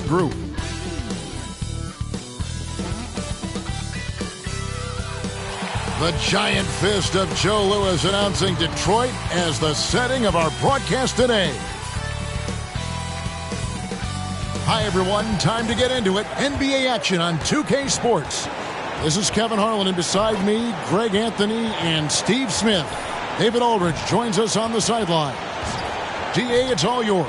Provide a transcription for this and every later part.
group. The giant fist of Joe Louis announcing Detroit as the setting of our broadcast today. Hi, everyone. Time to get into it. NBA action on 2K Sports. This is Kevin Harlan, and beside me, Greg Anthony and Steve Smith. David Aldridge joins us on the sidelines. DA, it's all yours.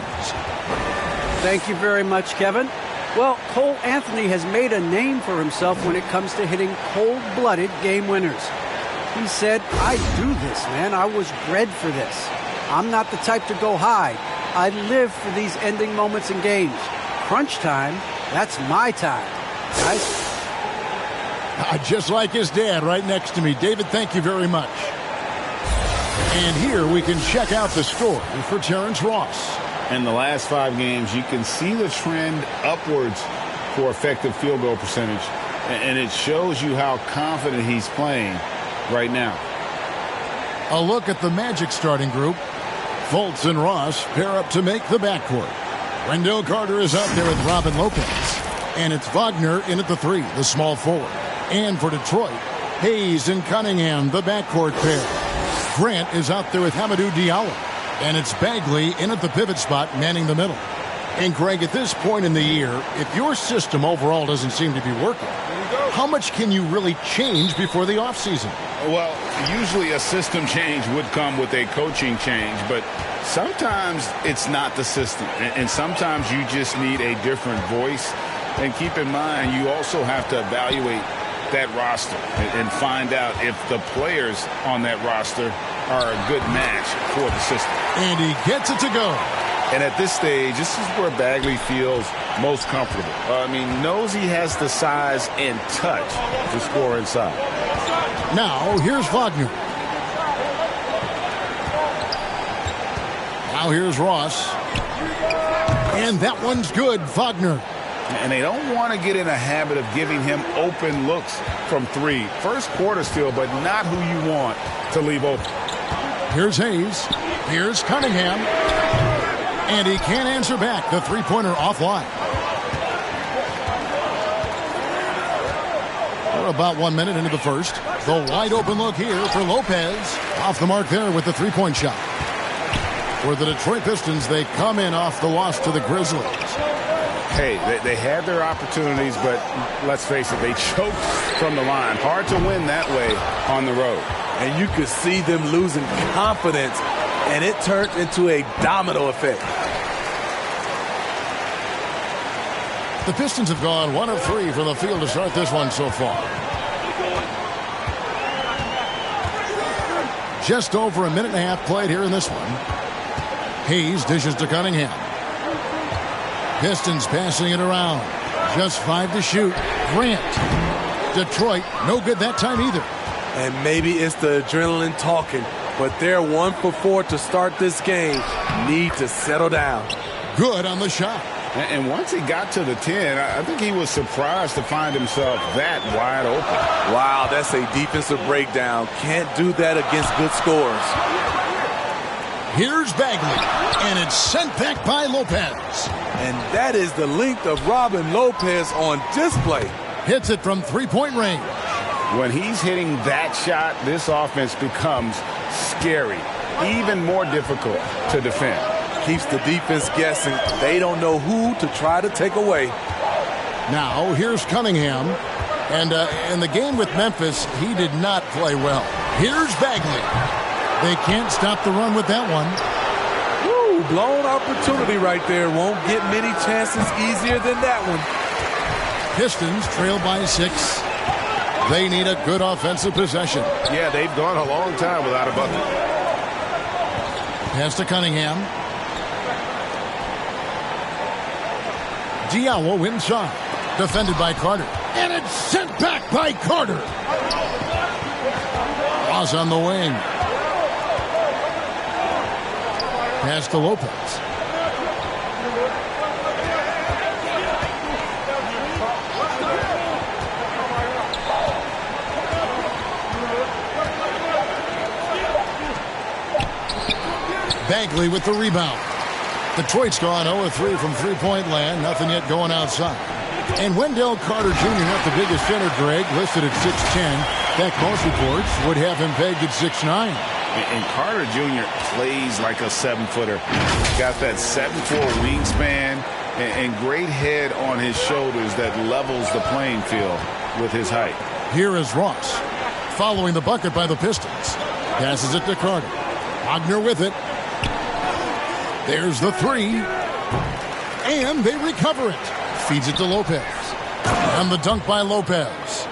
Thank you very much, Kevin. Well, Cole Anthony has made a name for himself when it comes to hitting cold-blooded game winners. He said, I do this, man. I was bred for this. I'm not the type to go hide. I live for these ending moments in games. Crunch time, that's my time. Guys? Just like his dad right next to me. David, thank you very much. And here we can check out the story for Terrence Ross. In the last 5 games, you can see the trend upwards for effective field goal percentage. And it shows you how confident he's playing right now. A look at the Magic starting group. Fultz and Ross pair up to make the backcourt. Wendell Carter is out there with Robin Lopez. And it's Wagner in at the 3, the small forward. And for Detroit, Hayes and Cunningham, the backcourt pair. Grant is out there with Hamidou Diallo. And it's Bagley in at the pivot spot, manning the middle. And Greg, at this point in the year, if your system overall doesn't seem to be working, how much can you really change before the offseason? Well, usually a system change would come with a coaching change, but sometimes it's not the system. And sometimes you just need a different voice. And keep in mind, you also have to evaluate that roster and find out if the players on that roster are a good match for the system. And he gets it to go. And at this stage, this is where Bagley feels most comfortable. Knows he has the size and touch to score inside. Now, here's Wagner. Now here's Ross. And that one's good, Wagner. And they don't want to get in a habit of giving him open looks from 3. First quarter still, but not who you want to leave open. Here's Hayes. Here's Cunningham. And he can't answer back. The three-pointer offline. We're about 1 minute into the first. The wide open look here for Lopez. Off the mark there with the three-point shot. For the Detroit Pistons, they come in off the loss to the Grizzlies. Hey, they had their opportunities, but let's face it, they choked from the line. Hard to win that way on the road. And you could see them losing confidence, and it turned into a domino effect. The Pistons have gone 1 of 3 from the field to start this one so far. Just over a minute and a half played here in this one. Hayes dishes to Cunningham. Pistons passing it around. Just 5 to shoot. Grant. Detroit, no good that time either. And maybe it's the adrenaline talking, but they're 1 for 4 to start this game. Need to settle down. Good on the shot. And once he got to the 10, I think he was surprised to find himself that wide open. Wow, that's a defensive breakdown. Can't do that against good scores. Here's Bagley, and it's sent back by Lopez. And that is the length of Robin Lopez on display. Hits it from three-point range. When he's hitting that shot, this offense becomes scary, even more difficult to defend. Keeps the defense guessing. They don't know who to try to take away. Now, here's Cunningham. And in the game with Memphis, he did not play well. Here's Bagley. They can't stop the run with that one. Woo, blown opportunity right there. Won't get many chances easier than that one. Pistons trail by 6. They need a good offensive possession. Yeah, they've gone a long time without a bucket. Pass to Cunningham. Diallo inside. Defended by Carter. And it's sent back by Carter. Ross on the wing. Pass to Lopez. Bagley with the rebound. Detroit's gone 0-3 from three-point land. Nothing yet going outside. And Wendell Carter Jr., not the biggest center, Greg, listed at 6'10". In fact, most reports would have him pegged at 6'9". And Carter Jr. plays like a 7-footer. Got that 7'4" wingspan and great head on his shoulders that levels the playing field with his height. Here is Ross, following the bucket by the Pistons. Passes it to Carter. Wagner with it. There's the three. And they recover it. Feeds it to Lopez. And the dunk by Lopez.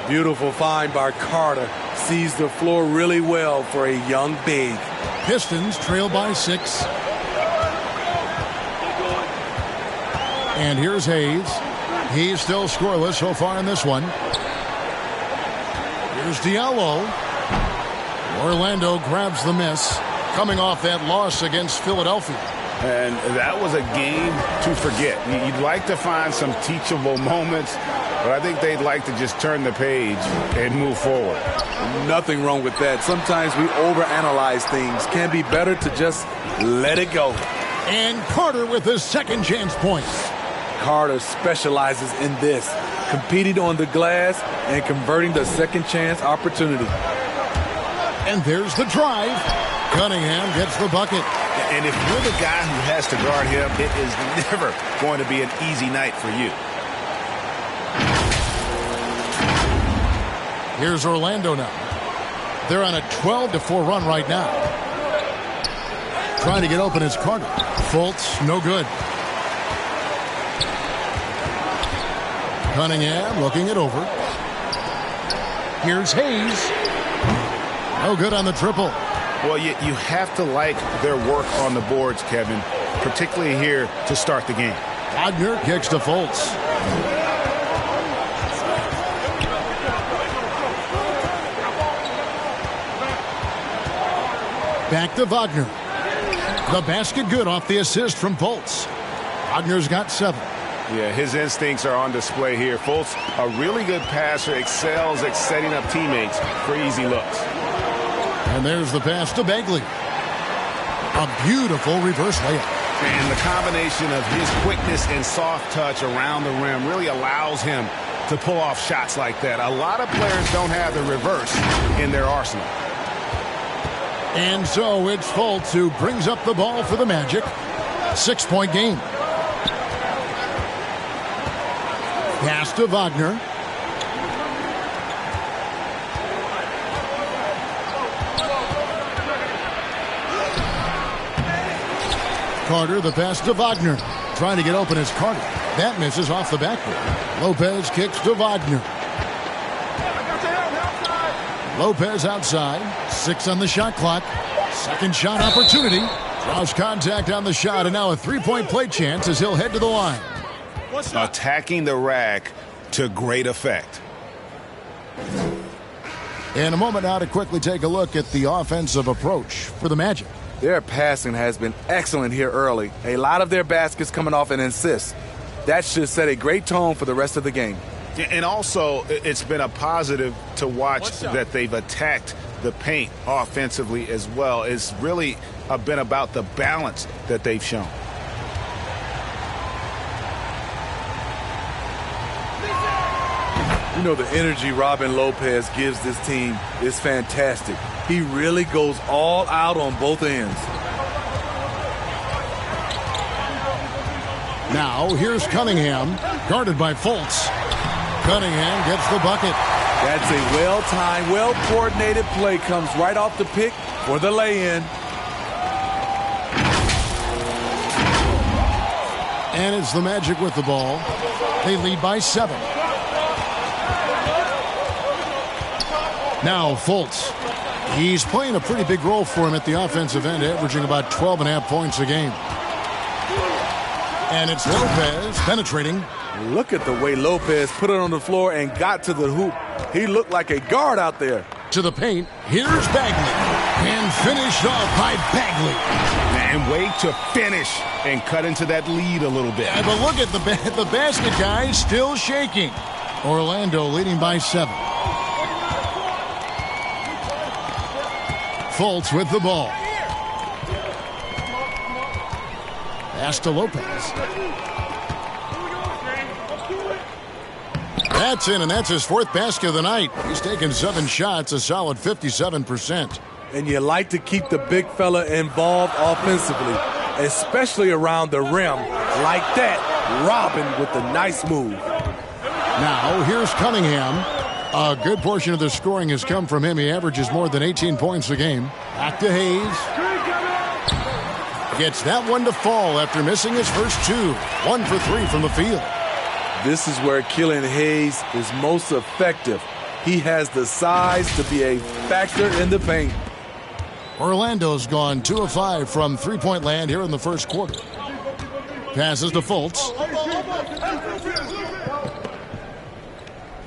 Beautiful find by Carter. Sees the floor really well for a young big. Pistons trail by 6. And here's Hayes. He's still scoreless so far in this one. Here's Diallo. Orlando grabs the miss, coming off that loss against Philadelphia. And that was a game to forget. You'd like to find some teachable moments, but I think they'd like to just turn the page and move forward. Nothing wrong with that. Sometimes we overanalyze things. Can be better to just let it go. And Carter with his second chance points. Carter specializes in this, competing on the glass and converting the second chance opportunity. And there's the drive. Cunningham gets the bucket. And if you're the guy who has to guard him, it is never going to be an easy night for you. Here's Orlando now. They're on a 12-4 run right now. Trying to get open is Carter. Fultz, no good. Cunningham looking it over. Here's Hayes. No good on the triple. Well, you have to like their work on the boards, Kevin, particularly here to start the game. Wagner kicks to Fultz. Back to Wagner. The basket good off the assist from Fultz. Wagner's got 7. Yeah, his instincts are on display here. Fultz, a really good passer, excels at setting up teammates for easy looks. And there's the pass to Bagley. A beautiful reverse layup. And the combination of his quickness and soft touch around the rim really allows him to pull off shots like that. A lot of players don't have the reverse in their arsenal. And so it's Fultz who brings up the ball for the Magic. 6-point game. Pass to Wagner. Carter, the pass to Wagner. Trying to get open is Carter. That misses off the backboard. Lopez kicks to Wagner. Lopez outside. 6 on the shot clock. Second shot opportunity. Draws contact on the shot, and now a 3-point play chance as he'll head to the line. Attacking the rack to great effect. In a moment now to quickly take a look at the offensive approach for the Magic. Their passing has been excellent here early. A lot of their baskets coming off an assist. That should set a great tone for the rest of the game. And also, it's been a positive to watch that they've attacked the paint offensively as well. It's really been about the balance that they've shown. You know, the energy Robin Lopez gives this team is fantastic. He really goes all out on both ends. Now, here's Cunningham, guarded by Fultz. Cunningham gets the bucket. That's a well-timed, well-coordinated play. Comes right off the pick for the lay-in. And it's the Magic with the ball. They lead by 7. Now Fultz. He's playing a pretty big role for him at the offensive end, averaging about 12.5 points a game. And it's Lopez penetrating. Look at the way Lopez put it on the floor and got to the hoop. He looked like a guard out there. To the paint. Here's Bagley. And finished off by Bagley. And way to finish and cut into that lead a little bit. Yeah, but look at the basket, guys, still shaking. Orlando leading by 7. Fultz with the ball. Pass to Lopez. That's in, and that's his 4th basket of the night. He's taken 7 shots, a solid 57%. And you like to keep the big fella involved offensively, especially around the rim. Like that, Robin with a nice move. Now, here's Cunningham. A good portion of the scoring has come from him. He averages more than 18 points a game. Back to Hayes. Gets that one to fall after missing his first 2. 1 for 3 from the field. This is where Killian Hayes is most effective. He has the size to be a factor in the paint. Orlando's gone 2 of 5 from three-point land here in the first quarter. Passes to Fultz.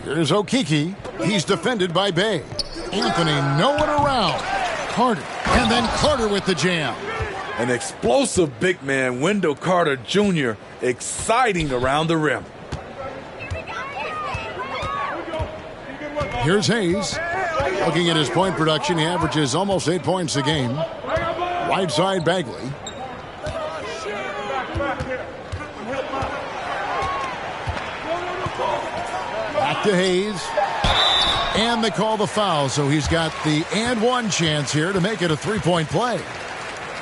Here's Okeke. He's defended by Bay. Anthony, no one around. Carter. And then Carter with the jam. An explosive big man, Wendell Carter Jr., exciting around the rim. Here's Hayes. Looking at his point production, he averages almost 8 points a game. Right side, Bagley. Back to Hayes. And they call the foul, so he's got the and one chance here to make it a three-point play.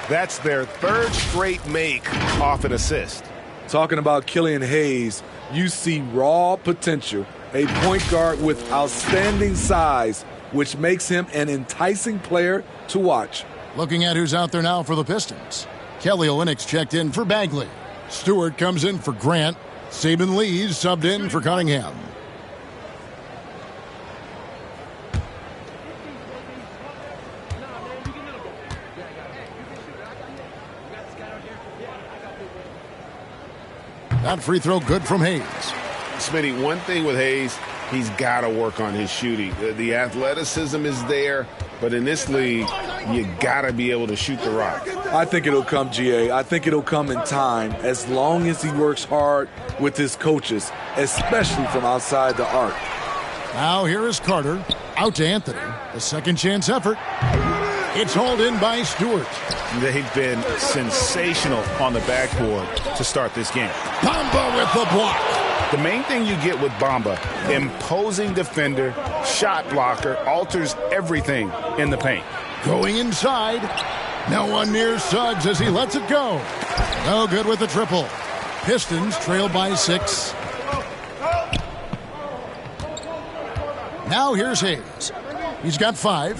That's their 3rd straight make off an assist. Talking about Killian Hayes, you see raw potential. A point guard with outstanding size, which makes him an enticing player to watch. Looking at who's out there now for the Pistons. Kelly Olynyk's checked in for Bagley. Stewart comes in for Grant. Saban Lee's subbed in for Cunningham. That free throw good from Hayes. Smitty, one thing with Hayes, he's got to work on his shooting. The athleticism is there, but in this league, you got to be able to shoot the rock. I think it'll come, GA. I think it'll come in time as long as he works hard with his coaches, especially from outside the arc. Now here is Carter. Out to Anthony. A second chance effort. It's hauled in by Stewart. They've been sensational on the backboard to start this game. Bamba with the block. The main thing you get with Bamba, imposing defender, shot blocker, alters everything in the paint. Going inside. No one near Suggs as he lets it go. No good with the triple. Pistons trail by 6. Now here's Hayes. He's got 5.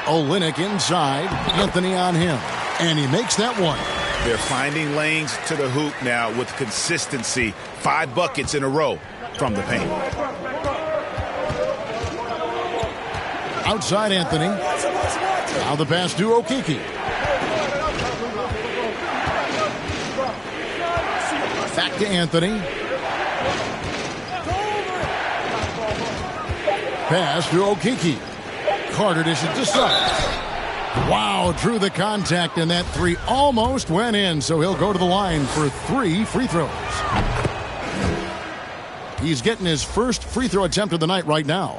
Olynyk inside. Anthony on him. And he makes that one. They're finding lanes to the hoop now with consistency. 5 buckets in a row from the paint. Outside Anthony. Now the pass to Okeke. Back to Anthony. Pass to Okeke. Carter dishes to Suggs. Wow, drew the contact, and that 3 almost went in, so he'll go to the line for 3 free throws. He's getting his first free throw attempt of the night right now.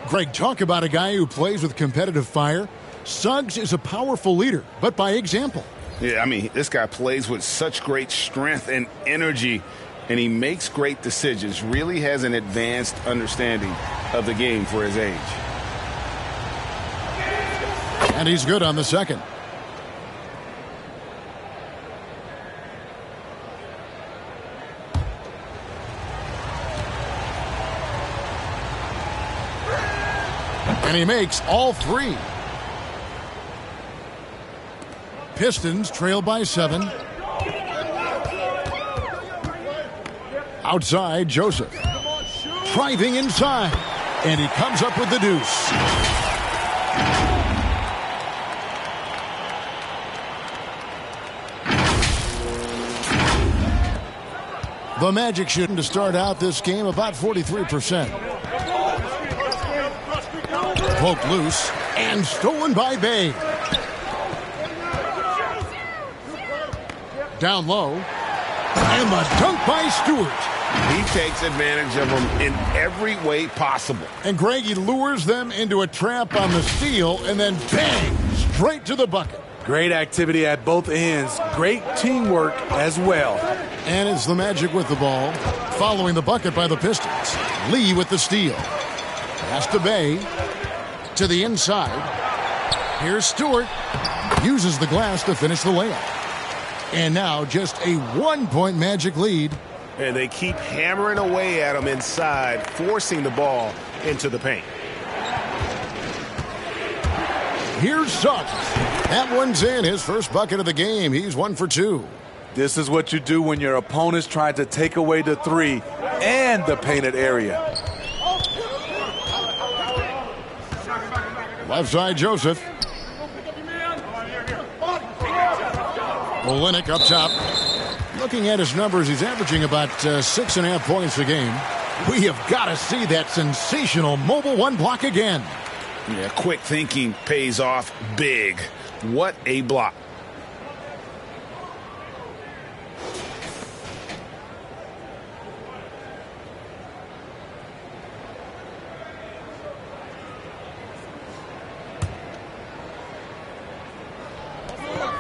Greg, talk about a guy who plays with competitive fire. Suggs is a powerful leader, but by example. Yeah, I mean, this guy plays with such great strength and energy, and he makes great decisions. Really has an advanced understanding of the game for his age. And he's good on the second. And he makes all 3. Pistons trail by 7. Outside, Joseph. Driving inside. And he comes up with the deuce. The Magic shooting to start out this game about 43%. Poked loose and stolen by Bay. Down low. And the dunk by Stewart. He takes advantage of them in every way possible. And Greg, he lures them into a trap on the steal and then bang, straight to the bucket. Great activity at both ends. Great teamwork as well. And it's the Magic with the ball. Following the bucket by the Pistons. Lee with the steal. Pass to Bay. To the inside. Here's Stewart. Uses the glass to finish the layup. And now just a 1-point Magic lead. And they keep hammering away at him inside, forcing the ball into the paint. Here's Suggs. That one's in. His first bucket of the game. He's 1 for 2. This is what you do when your opponent's trying to take away the three and the painted area. Left side, Joseph. Olynyk up top. Looking at his numbers, he's averaging about 6.5 points a game. We have got to see that sensational mobile one block again. Yeah, quick thinking pays off big. What a block.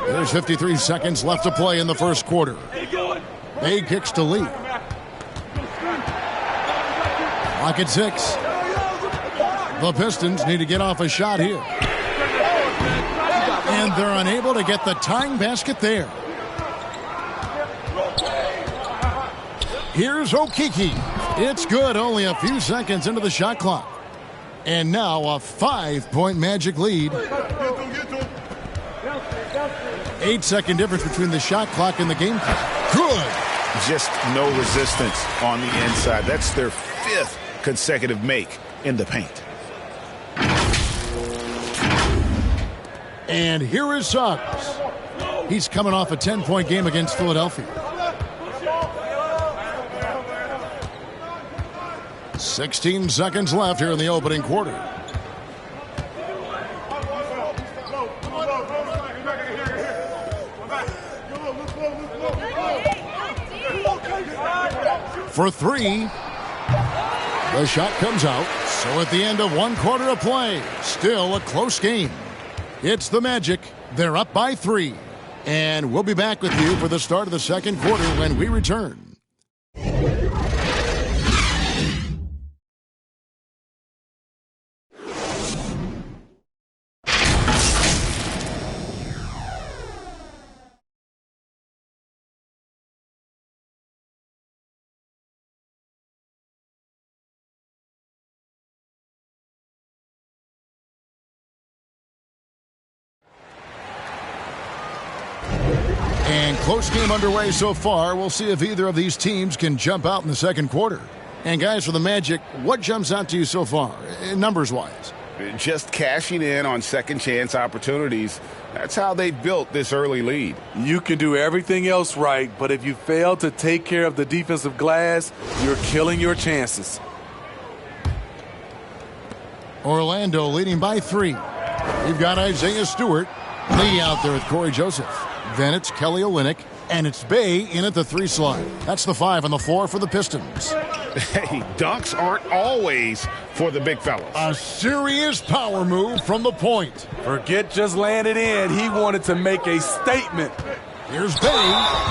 There's 53 seconds left to play in the first quarter. Bay kicks to Lee. Clock at 6. The Pistons need to get off a shot here. And they're unable to get the tying basket there. Here's Okeke. It's good, only a few seconds into the shot clock. And now a 5-point Magic lead. 8-second difference between the shot clock and the game clock. Good. Just no resistance on the inside. That's their 5th consecutive make in the paint. And here is Suggs. He's coming off a 10-point game against Philadelphia. 16 seconds left here in the opening quarter. For 3. The shot comes out. So at the end of 1 quarter of play, still a close game. It's the Magic. They're up by 3. And we'll be back with you for the start of the second quarter when we return. And close game underway so far. We'll see if either of these teams can jump out in the second quarter. And guys, for the Magic, what jumps out to you so far, numbers-wise? Just cashing in on second chance opportunities. That's how they built this early lead. You can do everything else right, but if you fail to take care of the defensive glass, you're killing your chances. Orlando leading by 3. We've got Isaiah Stewart. Lee out there with Corey Joseph. Then it's Kelly Olynyk, and it's Bay in at the 3 slot. That's the 5 on the floor for the Pistons. Hey, dunks aren't always for the big fellas. A serious power move from the point. Forget just laying it in. He wanted to make a statement. Here's Bay,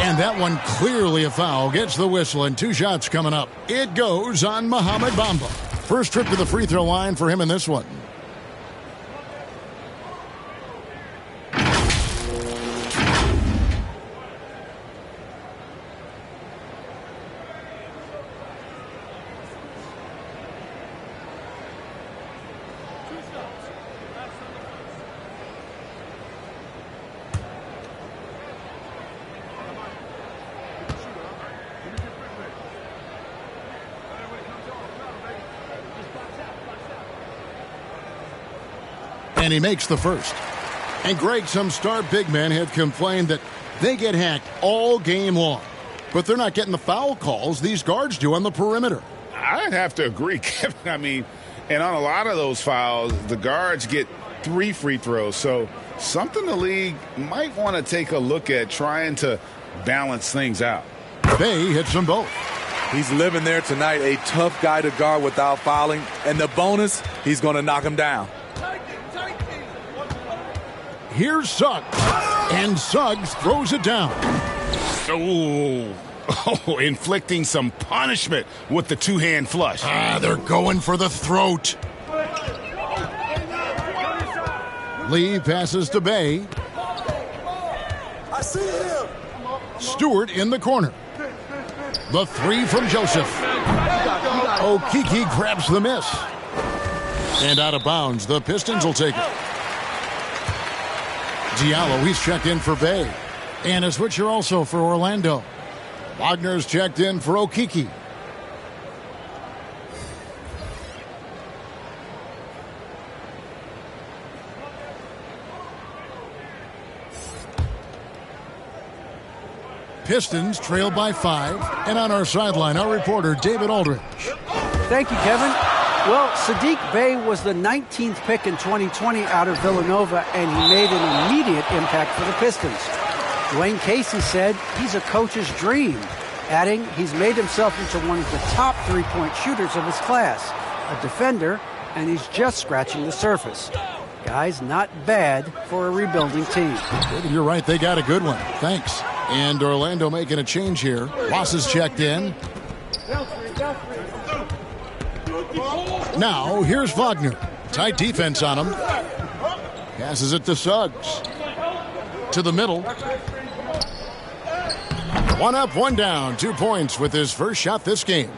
and that one clearly a foul. Gets the whistle, and 2 shots coming up. It goes on Mohamed Bamba. First trip to the free throw line for him in this one. And he makes the first. And Greg, some star big men have complained that they get hacked all game long. But they're not getting the foul calls these guards do on the perimeter. I'd have to agree, Kevin. I mean, and on a lot of those fouls, the guards get 3 free throws. So something the league might want to take a look at, trying to balance things out. Bay hits them both. He's living there tonight, a tough guy to guard without fouling. And the bonus, he's going to knock him down. Here's Suggs. And Suggs throws it down. Oh, inflicting some punishment with the two-hand flush. They're going for the throat. Lee passes to Bay. I see him. Stewart in the corner. The three from Joseph. Okeke grabs the miss. And out of bounds, the Pistons will take it. Diallo, he's checked in for Bay. And a switcher also for Orlando. Wagner's checked in for Okeke. Pistons trail by 5. And on our sideline, our reporter, David Aldridge. Thank you, Kevin. Well, Sadiq Bey was the 19th pick in 2020 out of Villanova, and he made an immediate impact for the Pistons. Dwayne Casey said he's a coach's dream, adding he's made himself into one of the top three-point shooters of his class, a defender, and he's just scratching the surface. Guys, not bad for a rebuilding team. You're right, they got a good one. Thanks. And Orlando making a change here. Ross is checked in. Now, here's Wagner. Tight defense on him. Passes it to Suggs. To the middle. One up, one down. 2 points with his first shot this game.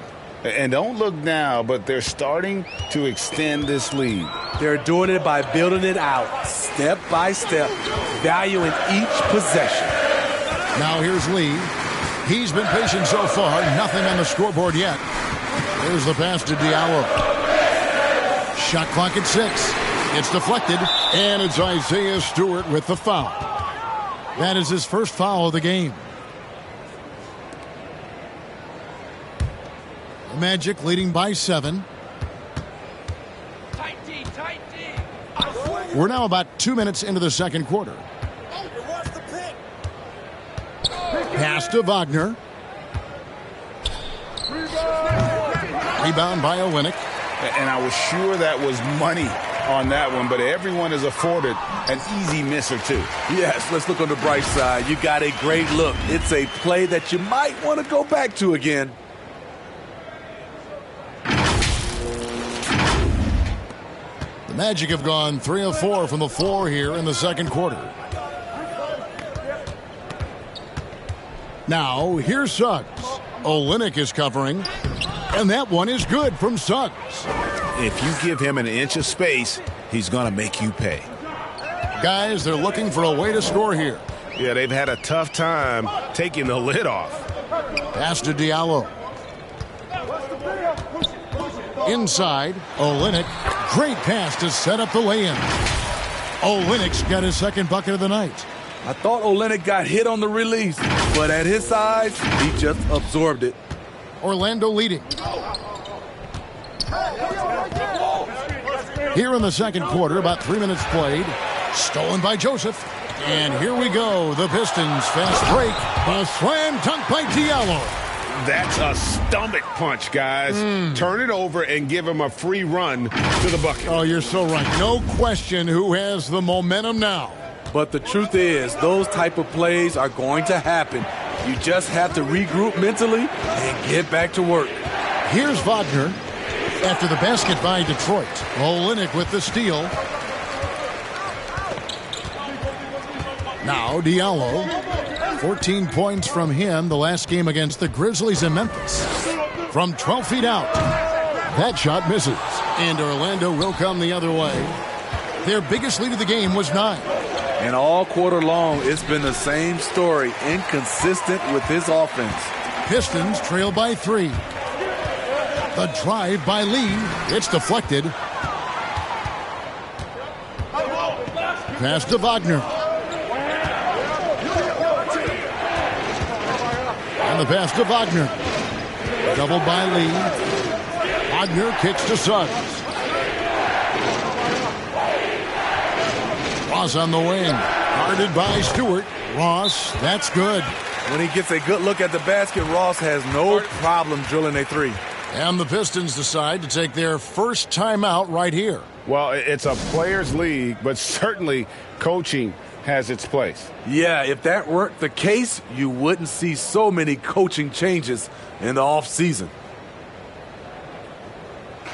And don't look now, but they're starting to extend this lead. They're doing it by building it out, step by step, valuing each possession. Now here's Lee. He's been patient so far. Nothing on the scoreboard yet. There's the pass to Diallo. Shot clock at 6. It's deflected, and it's Isaiah Stewart with the foul. That is his first foul of the game. The Magic leading by 7. We're now about 2 minutes into the second quarter. Pass to Wagner. Rebound by Olynyk. And I was sure that was money on that one, but everyone is afforded an easy miss or two. Yes, let's look on the bright side. You got a great look. It's a play that you might want to go back to again. The Magic have gone 3 of 4 from the floor here in the second quarter. Now, here's Suggs. Olynyk is covering, and that one is good from Suggs. If you give him an inch of space, he's going to make you pay. Guys, they're looking for a way to score here. Yeah, they've had a tough time taking the lid off. Pass to Diallo. Inside, Olynyk. Great pass to set up the lay-in. Olynyk's got his second bucket of the night. I thought Olynyk got hit on the release, but at his size, he just absorbed it. Orlando leading. Here in the second quarter, about 3 minutes played. Stolen by Joseph. And here we go. The Pistons fast break. A slam dunk by Diallo. That's a stomach punch, guys. Turn it over and give him a free run to the bucket. Oh, you're so right. No question who has the momentum now. But the truth is, those type of plays are going to happen. You just have to regroup mentally and get back to work. Here's Wagner after the basket by Detroit. Olynyk with the steal. Now Diallo. 14 points from him the last game against the Grizzlies in Memphis. From 12 feet out. That shot misses. And Orlando will come the other way. Their biggest lead of the game was 9. And all quarter long, it's been the same story, inconsistent with his offense. Pistons trail by 3. The drive by Lee. It's deflected. Pass to Wagner. And the pass to Wagner. Doubled by Lee. Wagner kicks to Suggs. Ross on the wing. Guarded by Stewart. Ross, that's good. When he gets a good look at the basket, Ross has no problem drilling a three. And the Pistons decide to take their first timeout right here. Well, it's a players' league, but certainly coaching has its place. Yeah, if that weren't the case, you wouldn't see so many coaching changes in the offseason.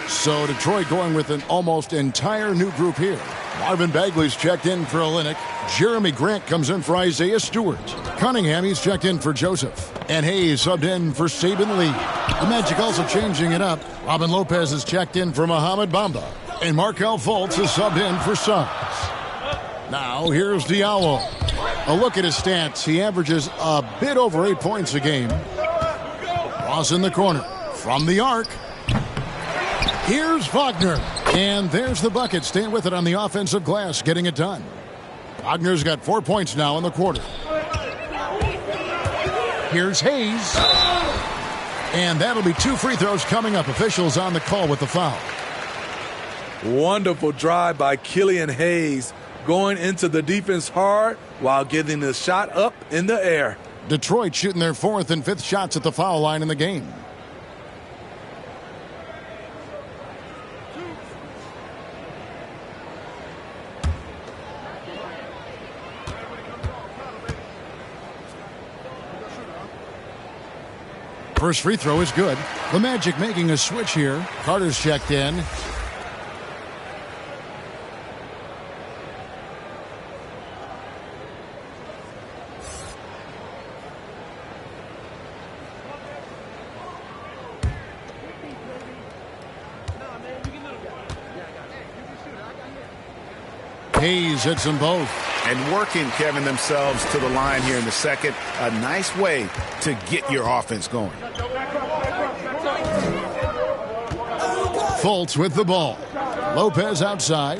So Detroit going with an almost entire new group here. Marvin Bagley's checked in for Olynyk. Jeremy Grant comes in for Isaiah Stewart. Cunningham, he's checked in for Joseph. And Hayes subbed in for Saban Lee. The Magic also changing it up. Robin Lopez is checked in for Mohamed Bamba. And Markelle Fultz is subbed in for Suggs. Now here's Diallo. A look at his stats. He averages a bit over 8 points a game. Ross in the corner. From the arc. Here's Wagner. And there's the bucket. Staying with it on the offensive glass, getting it done. Wagner's got 4 points now in the quarter. Here's Hayes. And that'll be 2 free throws coming up. Officials on the call with the foul. Wonderful drive by Killian Hayes, going into the defense hard while getting the shot up in the air. Detroit shooting their 4th and 5th shots at the foul line in the game. First free throw is good. The Magic making a switch here. Carter's checked in. Hayes hits them both. And working, Kevin, themselves to the line here in the second. A nice way to get your offense going. Fultz with the ball. Lopez outside.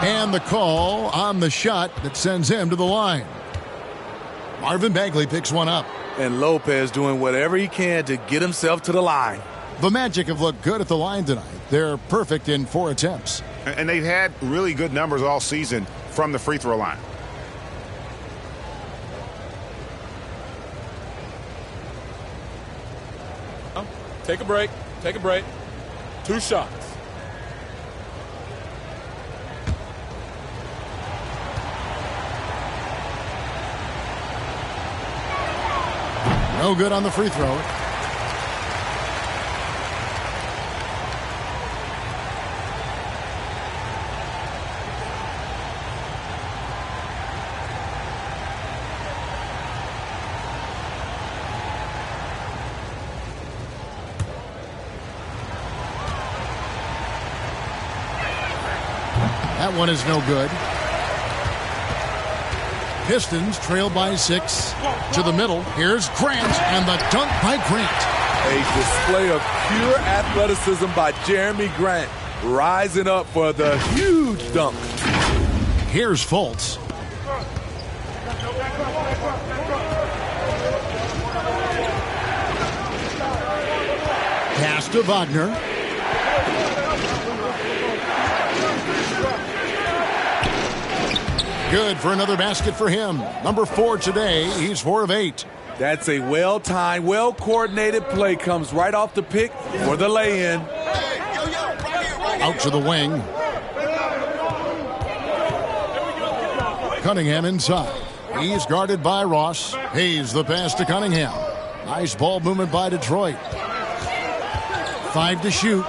And the call on the shot that sends him to the line. Marvin Bagley picks one up. And Lopez doing whatever he can to get himself to the line. The Magic have looked good at the line tonight. They're perfect in 4 attempts. And they've had really good numbers all season from the free throw line. Take a break. Take a break. 2 shots. No good on the free throw. That one is no good. Pistons trail by 6. To the middle. Here's Grant, and the dunk by Grant. A display of pure athleticism by Jeremy Grant, rising up for the huge dunk. Here's Fultz. Pass to Wagner. Good for another basket for him. Number 4 today. He's 4 of 8. That's a well-timed, well-coordinated play. Comes right off the pick for the lay-in. Out to the wing. Cunningham inside. He's guarded by Ross. Hayes the pass to Cunningham. Nice ball movement by Detroit. 5 to shoot.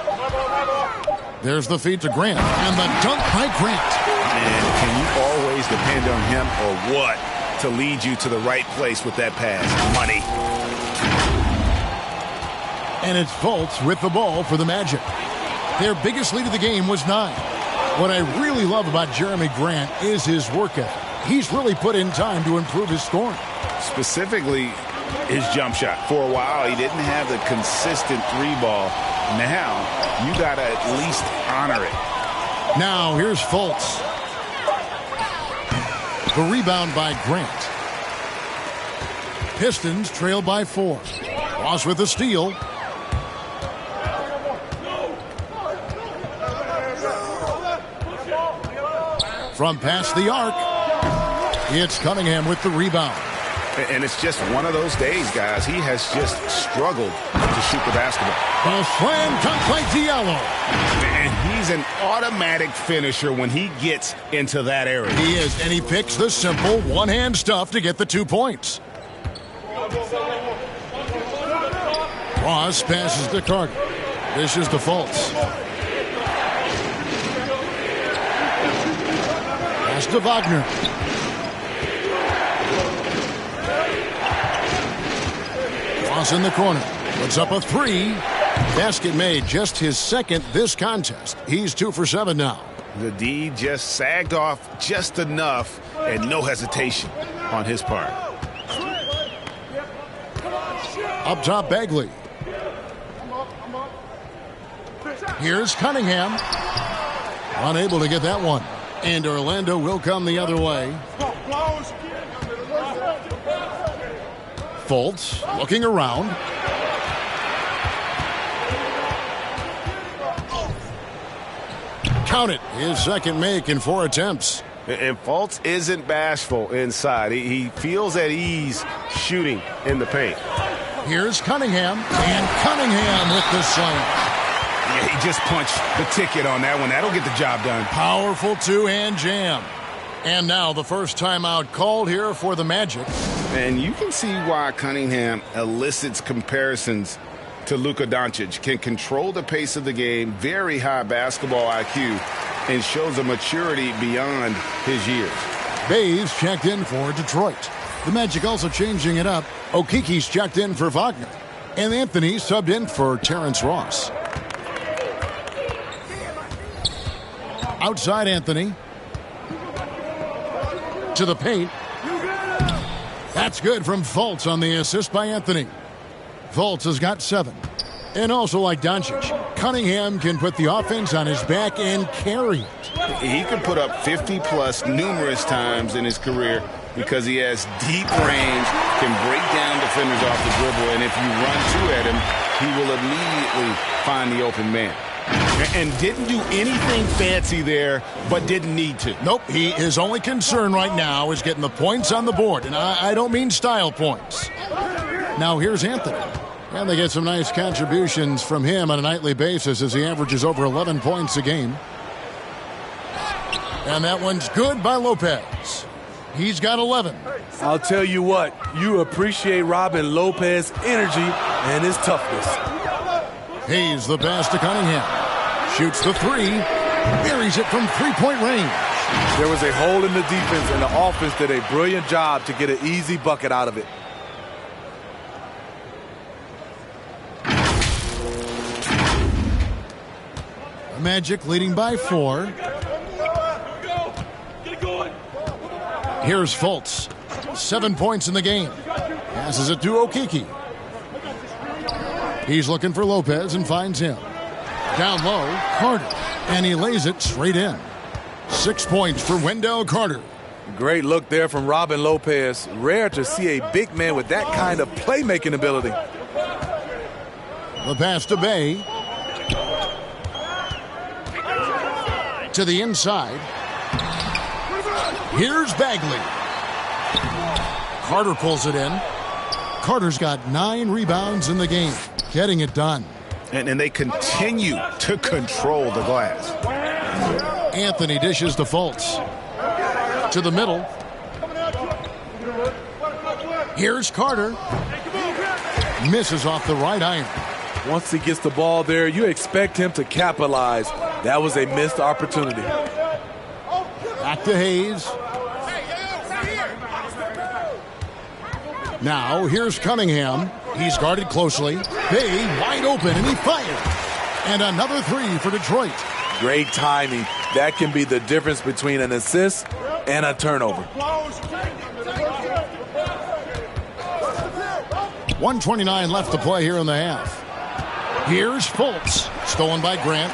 There's the feed to Grant. And the dunk by Grant. And can you always depend on him or what to lead you to the right place with that pass? Money. And it's Fultz with the ball for the Magic. Their biggest lead of the game was 9. What I really love about Jeremy Grant is his work ethic. He's really put in time to improve his scoring. Specifically, his jump shot. For a while, he didn't have the consistent 3-ball. Now, you got to at least honor it. Now, here's Fultz. The rebound by Grant. Pistons trail by 4. Ross with the steal. From past the arc, it's Cunningham with the rebound. And it's just one of those days, guys. He has just struggled to to shoot the basketball. The slam dunk by Diallo. And he's an automatic finisher when he gets into that area. He is, and he picks the simple one-hand stuff to get the 2 points. Ross passes to Carter. This is the Fultz. Pass to Wagner. Ross in the corner. Puts up a 3. Basket made, just his second this contest. He's 2 for 7 now. The D just sagged off just enough and no hesitation on his part. Up top, Bagley. Here's Cunningham. Unable to get that one. And Orlando will come the other way. Fultz looking around. Count it. His second make in 4 attempts. And Fultz isn't bashful inside. He feels at ease shooting in the paint. Here's Cunningham. And Cunningham with the slam. Yeah, he just punched the ticket on that one. That'll get the job done. Powerful two-hand jam. And now the first timeout called here for the Magic. And you can see why Cunningham elicits comparisons to Luka Doncic. Can control the pace of the game, very high basketball IQ, and shows a maturity beyond his years. Bays checked in for Detroit. The Magic also changing it up. Okiki's checked in for Wagner. And Anthony subbed in for Terrence Ross. Outside Anthony. To the paint. That's good from Fultz on the assist by Anthony. Fultz has got 7. And also like Doncic, Cunningham can put the offense on his back and carry it. He can put up 50-plus numerous times in his career because he has deep range, can break down defenders off the dribble, and if you run 2 at him, he will immediately find the open man. And didn't do anything fancy there, but didn't need to. Nope, his only concern right now is getting the points on the board, and I don't mean style points. Now here's Anthony. And they get some nice contributions from him on a nightly basis as he averages over 11 points a game. And that one's good by Lopez. He's got 11. I'll tell you what, you appreciate Robin Lopez's energy and his toughness. Hayes the pass to Cunningham. Shoots the 3. Buries it from 3-point range. There was a hole in the defense, and the offense did a brilliant job to get an easy bucket out of it. The Magic leading by 4. Here's Fultz. 7 points in the game. Passes it to Okiki. He's looking for Lopez and finds him. Down low, Carter. And he lays it straight in. 6 points for Wendell Carter. Great look there from Robin Lopez. Rare to see a big man with that kind of playmaking ability. The pass to Bay. To the inside. Here's Bagley. Carter pulls it in. Carter's got 9 rebounds in the game. Getting it done. And they continue to control the glass. Anthony dishes to Fultz. To the middle. Here's Carter. Misses off the right iron. Once he gets the ball there, you expect him to capitalize. That was a missed opportunity. Back to Hayes. Now, here's Cunningham. He's guarded closely. Bay wide open, and he fires. And another 3 for Detroit. Great timing. That can be the difference between an assist and a turnover. 1:29 left to play here in the half. Here's Fultz. Stolen by Grant.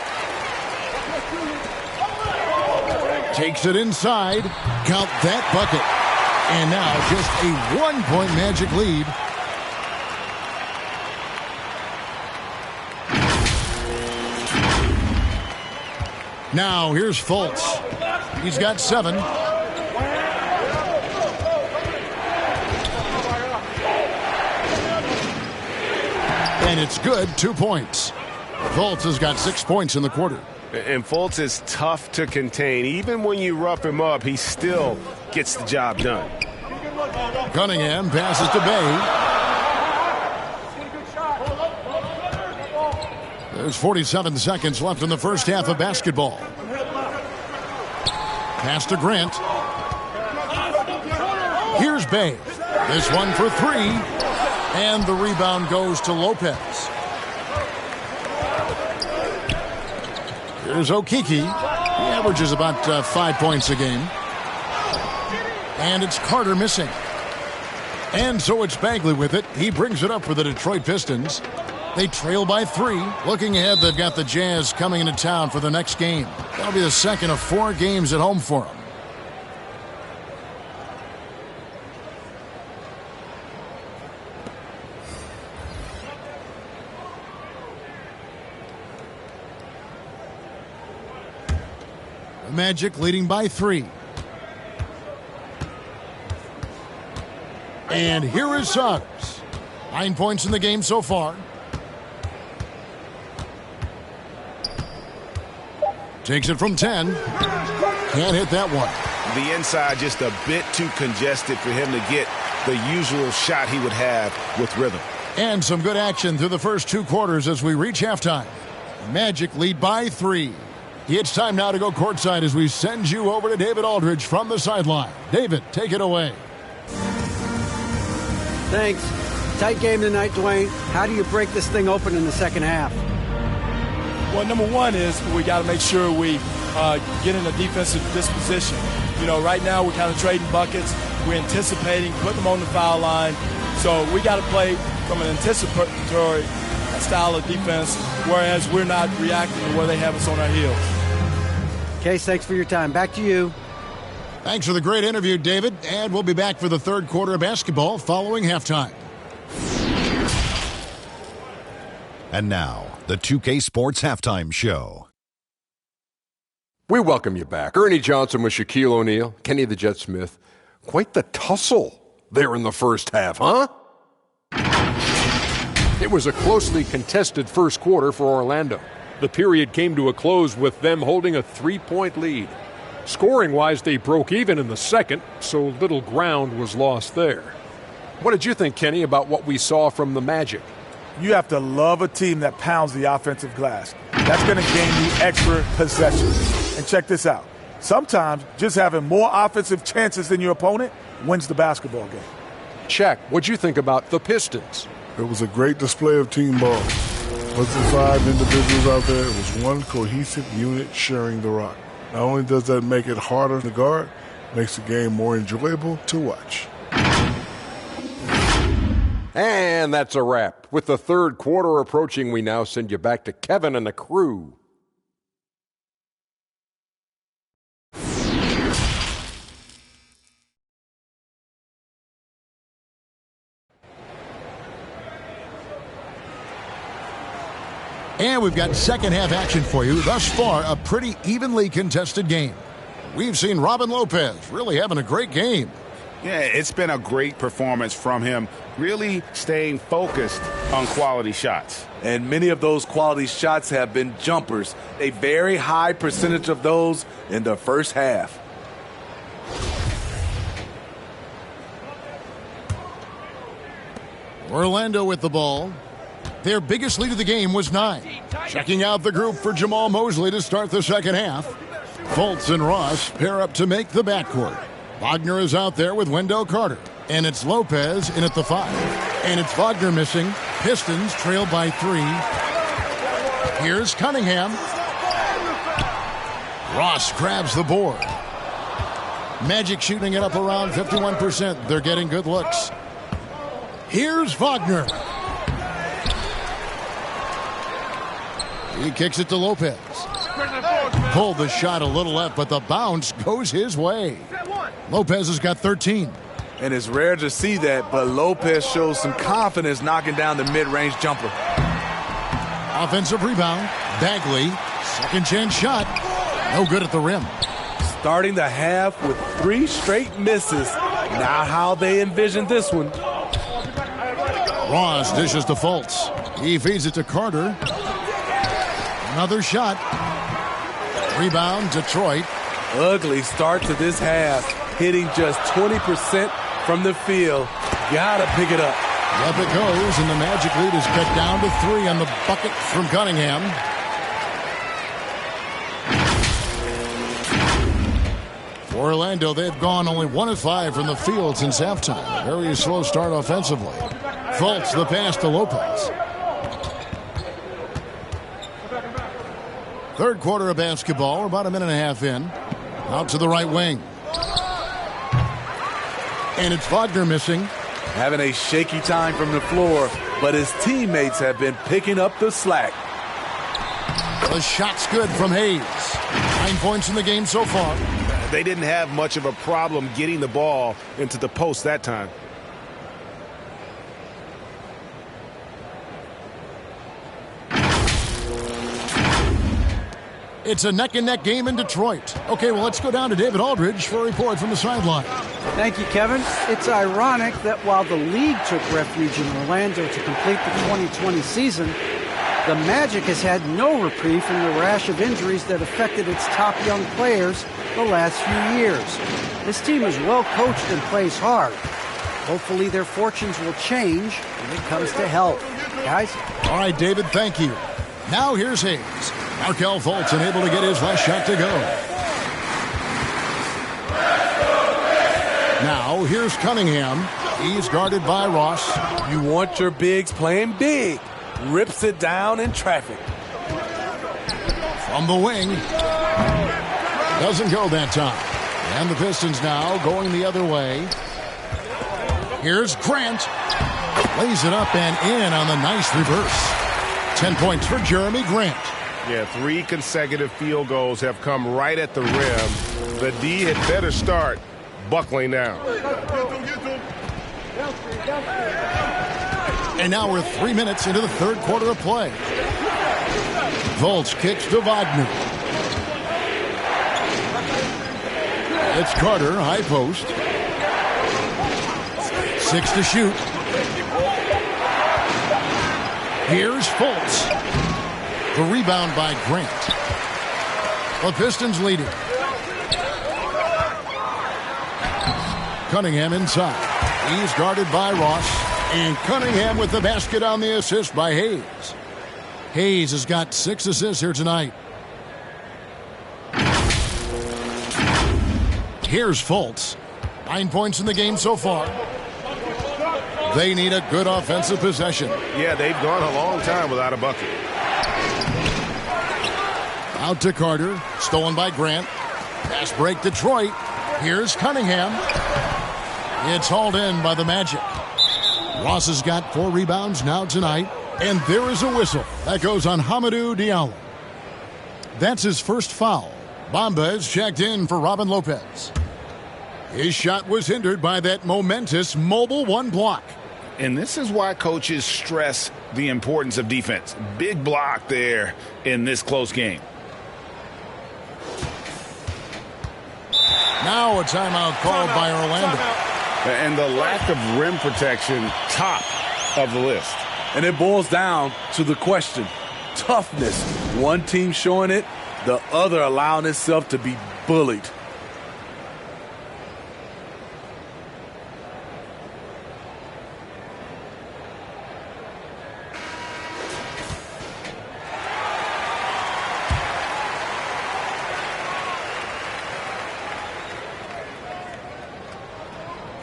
Takes it inside. Count that bucket. And now just a 1-point Magic lead. Now here's Fultz. He's got 7. And it's good, 2 points. Fultz has got 6 points in the quarter. And Fultz is tough to contain. Even when you rough him up, he still gets the job done. Cunningham passes to Bay. There's 47 seconds left in the first half of basketball. Pass to Grant. Here's Bay. This one for 3. And the rebound goes to Lopez. Here's Okeke. He averages about 5 points a game. And it's Carter missing. And so it's Bagley with it. He brings it up for the Detroit Pistons. They trail by 3. Looking ahead, they've got the Jazz coming into town for the next game. That'll be the second of 4 games at home for them. The Magic leading by 3. And here is Suggs. 9 points in the game so far. Takes it from 10. Can't hit that one. The inside just a bit too congested for him to get the usual shot he would have with rhythm. And some good action through the first 2 quarters as we reach halftime. Magic lead by 3. It's time now to go courtside as we send you over to David Aldridge from the sideline. David, take it away. Thanks. Tight game tonight, Dwayne. How do you break this thing open in the second half? Well, number one is we got to make sure we get in a defensive disposition. You know, right now we're kind of trading buckets. We're anticipating, putting them on the foul line. So we got to play from an anticipatory style of defense, whereas we're not reacting to where they have us on our heels. Case, thanks for your time. Back to you. Thanks for the great interview, David. And we'll be back for the third quarter of basketball following halftime. And now, the 2K Sports Halftime Show. We welcome you back. Ernie Johnson with Shaquille O'Neal, Kenny the Jet Smith. Quite the tussle there in the first half, huh? It was a closely contested first quarter for Orlando. The period came to a close with them holding a 3-point lead. Scoring-wise, they broke even in the second, so little ground was lost there. What did you think, Kenny, about what we saw from the Magic? You have to love a team that pounds the offensive glass. That's going to gain you extra possessions. And check this out. Sometimes just having more offensive chances than your opponent wins the basketball game. Shaq, what'd you think about the Pistons? It was a great display of team ball. Wasn't 5 individuals out there. It was one cohesive unit sharing the rock. Not only does that make it harder to guard, it makes the game more enjoyable to watch. And that's a wrap. With the third quarter approaching, we now send you back to Kevin and the crew. And we've got second half action for you. Thus far, a pretty evenly contested game. We've seen Robin Lopez really having a great game. Yeah, it's been a great performance from him, really staying focused on quality shots. And many of those quality shots have been jumpers. A very high percentage of those in the first half. Orlando with the ball. Their biggest lead of the game was 9. Checking out the group for Jamal Mosley to start the second half. Fultz and Ross pair up to make the backcourt. Wagner is out there with Wendell Carter. And it's Lopez in at the 5. And it's Wagner missing. Pistons trail by 3. Here's Cunningham. Ross grabs the board. Magic shooting it up around 51%. They're getting good looks. Here's Wagner. He kicks it to Lopez. Pulled the shot a little left, but the bounce goes his way. Lopez has got 13. And it's rare to see that, but Lopez shows some confidence knocking down the mid-range jumper. Offensive rebound. Bagley. Second chance shot. No good at the rim. Starting the half with 3 straight misses. Not how they envisioned this one. Ross dishes to Fultz. He feeds it to Carter. Another shot. Rebound, Detroit. Ugly start to this half. Hitting just 20% from the field. Gotta pick it up. Up it goes, and the Magic lead is cut down to 3 on the bucket from Cunningham. For Orlando, they've gone only 1 of 5 from the field since halftime. Very slow start offensively. Fultz the pass to Lopez. Third quarter of basketball, about a minute and a half in. Out to the right wing. And it's Wagner missing. Having a shaky time from the floor, but his teammates have been picking up the slack. The shot's good from Hayes. 9 points in the game so far. They didn't have much of a problem getting the ball into the post that time. It's a neck-and-neck game in Detroit. Okay, well, let's go down to David Aldridge for a report from the sideline. Thank you, Kevin. It's ironic that while the league took refuge in Orlando to complete the 2020 season, the Magic has had no reprieve from the rash of injuries that affected its top young players the last few years. This team is well coached and plays hard. Hopefully their fortunes will change when it comes to health. Guys? All right, David, thank you. Now here's Hayes. Markelle Fultz unable to get his last shot to go. Now here's Cunningham. He's guarded by Ross. You want your bigs playing big. Rips it down in traffic. From the wing. Doesn't go that time. And the Pistons now going the other way. Here's Grant. Lays it up and in on the nice reverse. 10 points for Jeremy Grant. Yeah, 3 consecutive field goals have come right at the rim. The D had better start buckling down. And now we're 3 minutes into the third quarter of play. Fultz kicks to Wagner. It's Carter, high post. 6 to shoot. Here's Fultz. The rebound by Grant. The Pistons leading. Cunningham inside. He's guarded by Ross. And Cunningham with the basket on the assist by Hayes. Hayes has got 6 assists here tonight. Here's Fultz. 9 points in the game so far. They need a good offensive possession. Yeah, they've gone a long time without a bucket. Out to Carter. Stolen by Grant. Pass break Detroit. Here's Cunningham. It's hauled in by the Magic. Ross has got 4 rebounds now tonight. And there is a whistle. That goes on Hamidou Diallo. That's his first foul. Bamba is checked in for Robin Lopez. His shot was hindered by that momentous mobile 1 block. And this is why coaches stress the importance of defense. Big block there in this close game. Now a timeout called by Orlando. And the lack of rim protection, top of the list. And it boils down to the question. Toughness. One team showing it, the other allowing itself to be bullied.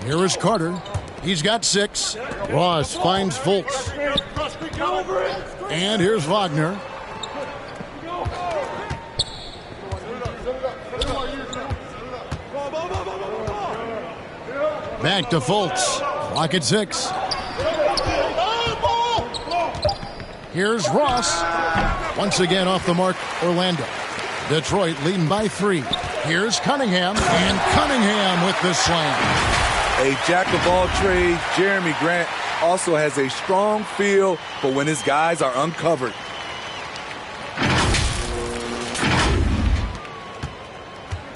Here is Carter. He's got 6. Ross finds Fultz. And here's Wagner. Back to Fultz. Clock at 6. Here's Ross. Once again off the mark, Orlando. Detroit leading by 3. Here's Cunningham. And Cunningham with the slam. A jack of all trades, Jeremy Grant also has a strong feel for when his guys are uncovered.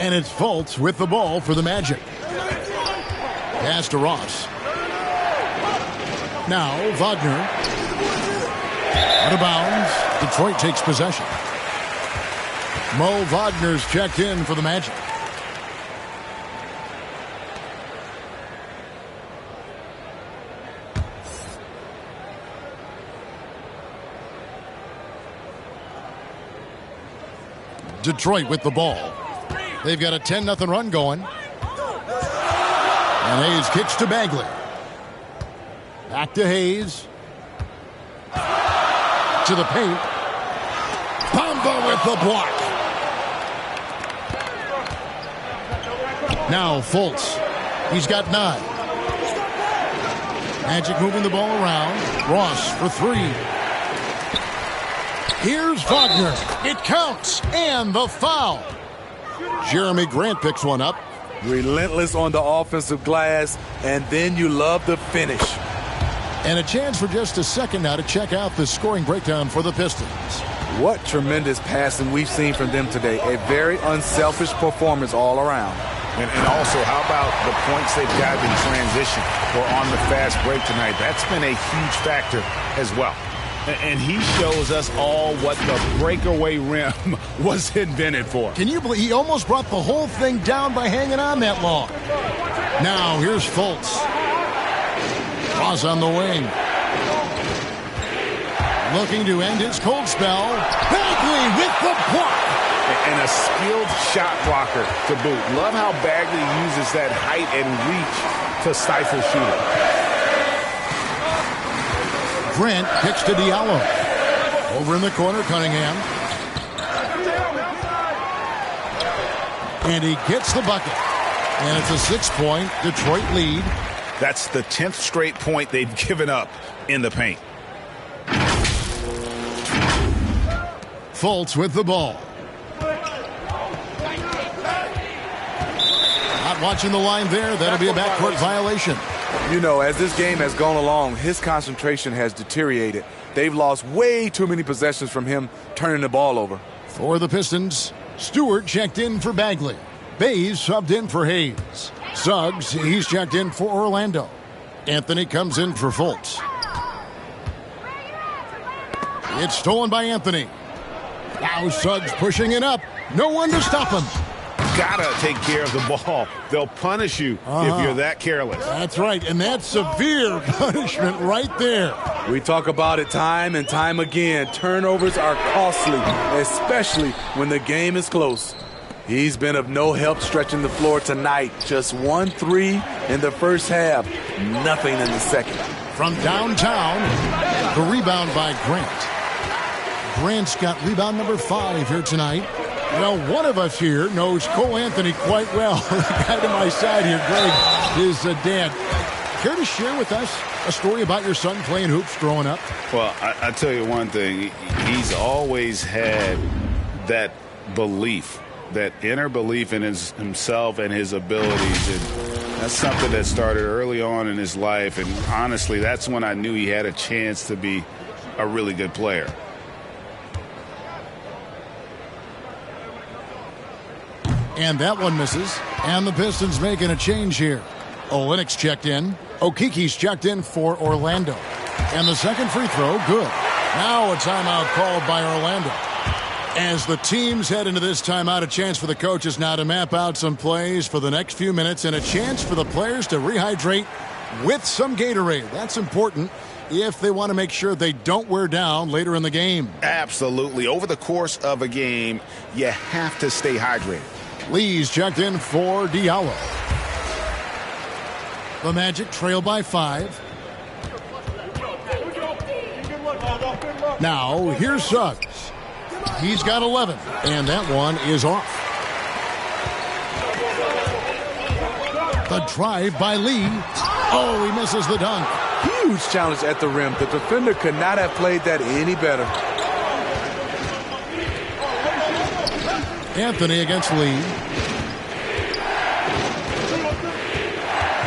And it's Fultz with the ball for the Magic. Pass to Ross. Now Wagner. Out of bounds. Detroit takes possession. Mo Wagner's checked in for the Magic. Detroit with the ball. They've got a 10-0 run going. And Hayes kicks to Bagley. Back to Hayes. To the paint. Bamba with the block. Now Fultz. He's got 9. Magic moving the ball around. Ross for 3. Here's Wagner. It counts. And the foul. Jeremy Grant picks one up. Relentless on the offensive glass, and then you love the finish. And a chance for just a second now to check out the scoring breakdown for the Pistons. What tremendous passing we've seen from them today. A very unselfish performance all around. And also, how about the points they've got in transition or on the fast break tonight? That's been a huge factor as well. And he shows us all what the breakaway rim was invented for. Can you believe he almost brought the whole thing down by hanging on that long? Now, here's Fultz. Ross on the wing. Looking to end his cold spell. Bagley with the block. And a skilled shot blocker to boot. Love how Bagley uses that height and reach to stifle shooting. Grant kicks to Diallo. Over in the corner, Cunningham. And he gets the bucket. And it's a 6-point Detroit lead. That's the 10th straight point they've given up in the paint. Fultz with the ball. Not watching the line there. That'll be a backcourt violation. You know, as this game has gone along, his concentration has deteriorated. They've lost way too many possessions from him turning the ball over. For the Pistons, Stewart checked in for Bagley. Bays subbed in for Hayes. Suggs, he's checked in for Orlando. Anthony comes in for Fultz. It's stolen by Anthony. Now Suggs pushing it up. No one to stop him. Gotta take care of the ball. They'll punish you if you're that careless. That's right, and that's severe punishment right there. We talk about it time and time again. Turnovers are costly, especially when the game is close. He's been of no help stretching the floor tonight. Just 1 3 in the first half, nothing in the second. From downtown, the rebound by Grant. Grant's got rebound number 5 here tonight. Well, one of us here knows Cole Anthony quite well. The guy to my side here, Greg, is dad. Care to share with us a story about your son playing hoops growing up? Well, I tell you one thing. He's always had that belief, that inner belief in himself and his abilities. And that's something that started early on in his life. And honestly, that's when I knew he had a chance to be a really good player. And that one misses. And the Pistons making a change here. Olynyk's checked in. Okiki's checked in for Orlando. And the second free throw, good. Now a timeout called by Orlando. As the teams head into this timeout, a chance for the coaches now to map out some plays for the next few minutes and a chance for the players to rehydrate with some Gatorade. That's important if they want to make sure they don't wear down later in the game. Absolutely. Over the course of a game, you have to stay hydrated. Lee's checked in for Diallo. The Magic trail by 5. Now, here's Suggs. He's got 11, and that one is off. The drive by Lee. Oh, he misses the dunk. Huge challenge at the rim. The defender could not have played that any better. Anthony against Lee.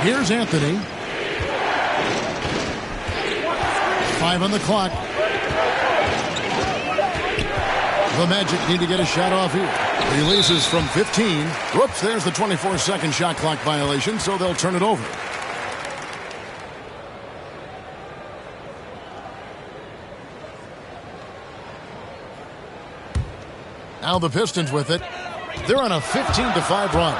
Here's Anthony. 5 on the clock. The Magic need to get a shot off here. Releases from 15. Whoops, there's the 24-second shot clock violation, so they'll turn it over. Now the Pistons with it. They're on a 15-5 run.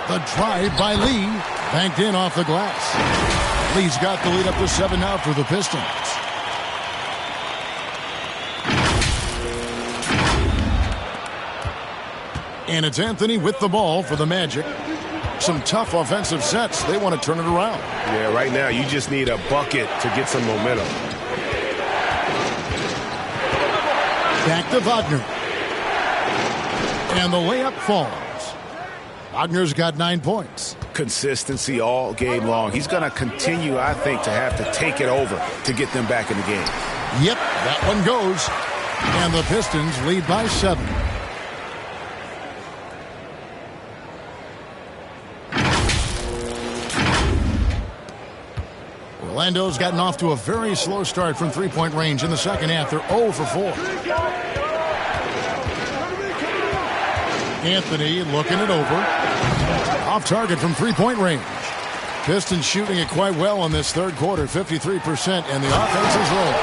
The drive by Lee, banked in off the glass. Lee's got the lead up to 7 now for the Pistons. And it's Anthony with the ball for the Magic. Some tough offensive sets. They want to turn it around. Yeah, right now you just need a bucket to get some momentum. Back to Wagner. And the layup falls. Wagner's got 9 points. Consistency all game long. He's going to continue, I think, to have to take it over to get them back in the game. Yep, that one goes. And the Pistons lead by 7. Orlando's gotten off to a very slow start from three-point range in the second half. They're 0 for 4. Anthony looking it over. Off target from three-point range. Pistons shooting it quite well in this third quarter, 53%, and the offense is rolling.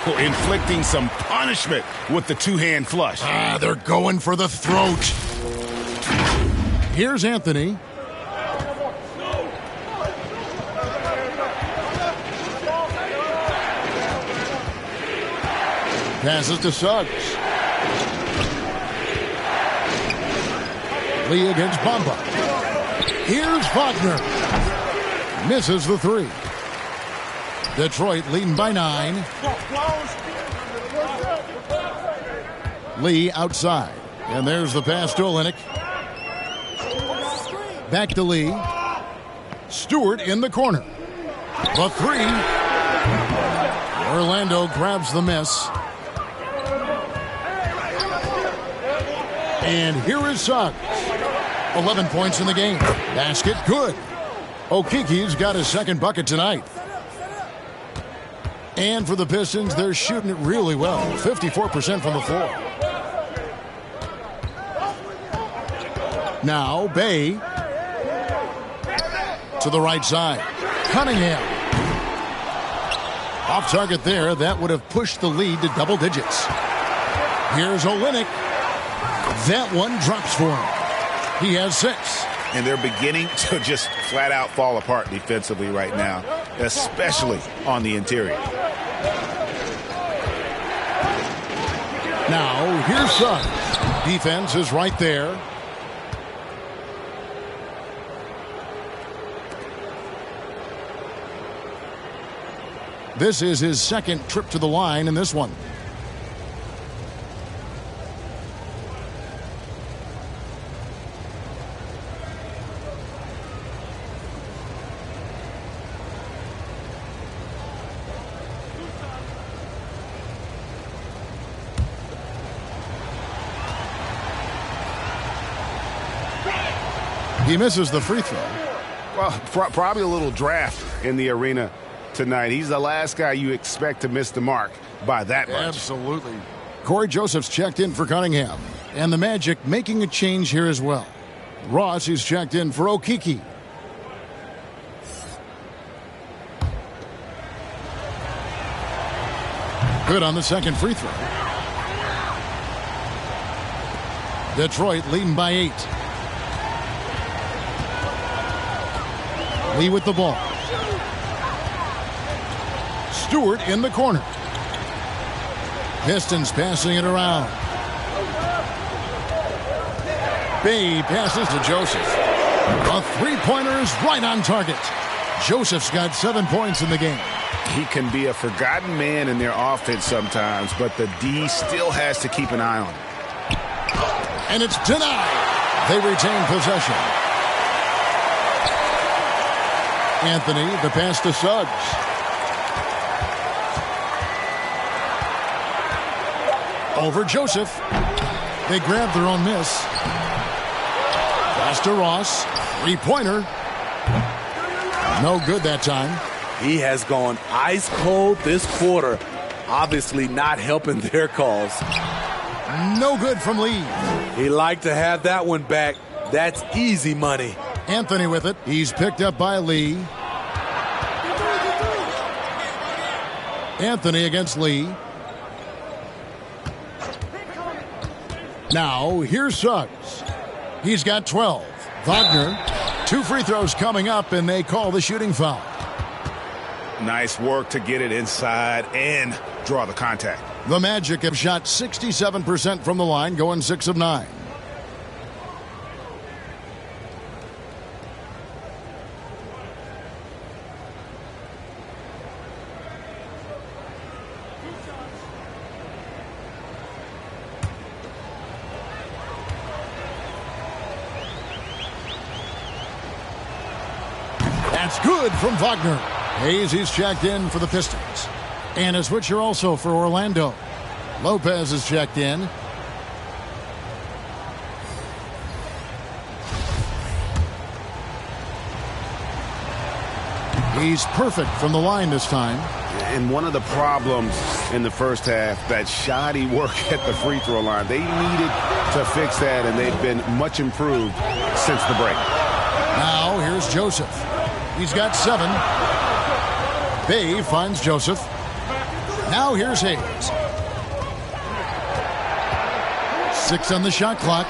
Oh, inflicting some punishment with the two-hand flush. They're going for the throat. Here's Anthony. Passes to Suggs. Lee against Bamba. Here's Wagner. Misses the three. Detroit leading by 9. Lee outside. And there's the pass to Olynyk. Back to Lee. Stewart in the corner. The three. Orlando grabs the miss. And here is Suggs. 11 points in the game. Basket good. Okiki's got his second bucket tonight. And for the Pistons, they're shooting it really well. 54% from the floor. Now, Bay. To the right side. Cunningham. Off target there. That would have pushed the lead to double digits. Here's Olynyk. That one drops for him. He has 6. And they're beginning to just flat out fall apart defensively right now, especially on the interior. Now, here's Suggs. Defense is right there. This is his second trip to the line in this one. He misses the free throw. Well, probably a little draft in the arena tonight. He's the last guy you expect to miss the mark by that much. Absolutely. Corey Joseph's checked in for Cunningham. And the Magic making a change here as well. Ross is checked in for Okiki. Good on the second free throw. Detroit leading by 8. Lee with the ball. Stewart in the corner. Pistons passing it around. Bay passes to Joseph. A three-pointer is right on target. Joseph's got 7 points in the game. He can be a forgotten man in their offense sometimes, but the D still has to keep an eye on him. And it's denied. They retain possession. Anthony, the pass to Suggs. Over Joseph. They grab their own miss. Pass to Ross. Three-pointer. No good that time. He has gone ice cold this quarter. Obviously not helping their cause. No good from Lee. He liked to have that one back. That's easy money. Anthony with it. He's picked up by Lee. Anthony against Lee. Now, here's Suggs. He's got 12. Wagner, 2 free throws coming up, and they call the shooting foul. Nice work to get it inside and draw the contact. The Magic have shot 67% from the line, going 6 of 9. That's good from Wagner. Hayes, he's checked in for the Pistons. And a switcher also for Orlando. Lopez is checked in. He's perfect from the line this time. And one of the problems in the first half, that shoddy work at the free throw line. They needed to fix that, and they've been much improved since the break. Now here's Joseph. He's got 7. Bay finds Joseph. Now here's Hayes. 6 on the shot clock.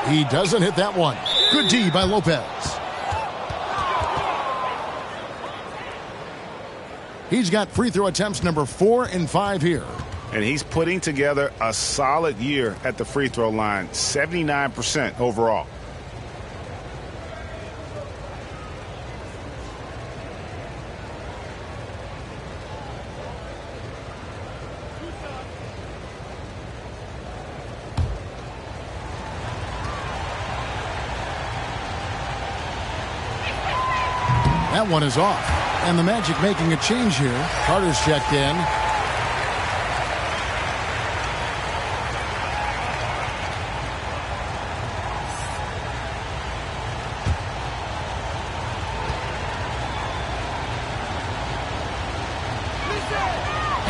He doesn't hit that one. Good D by Lopez. He's got free throw attempts number 4 and 5 here. And he's putting together a solid year at the free throw line. 79% overall. That one is off. And the Magic making a change here. Carter's checked in.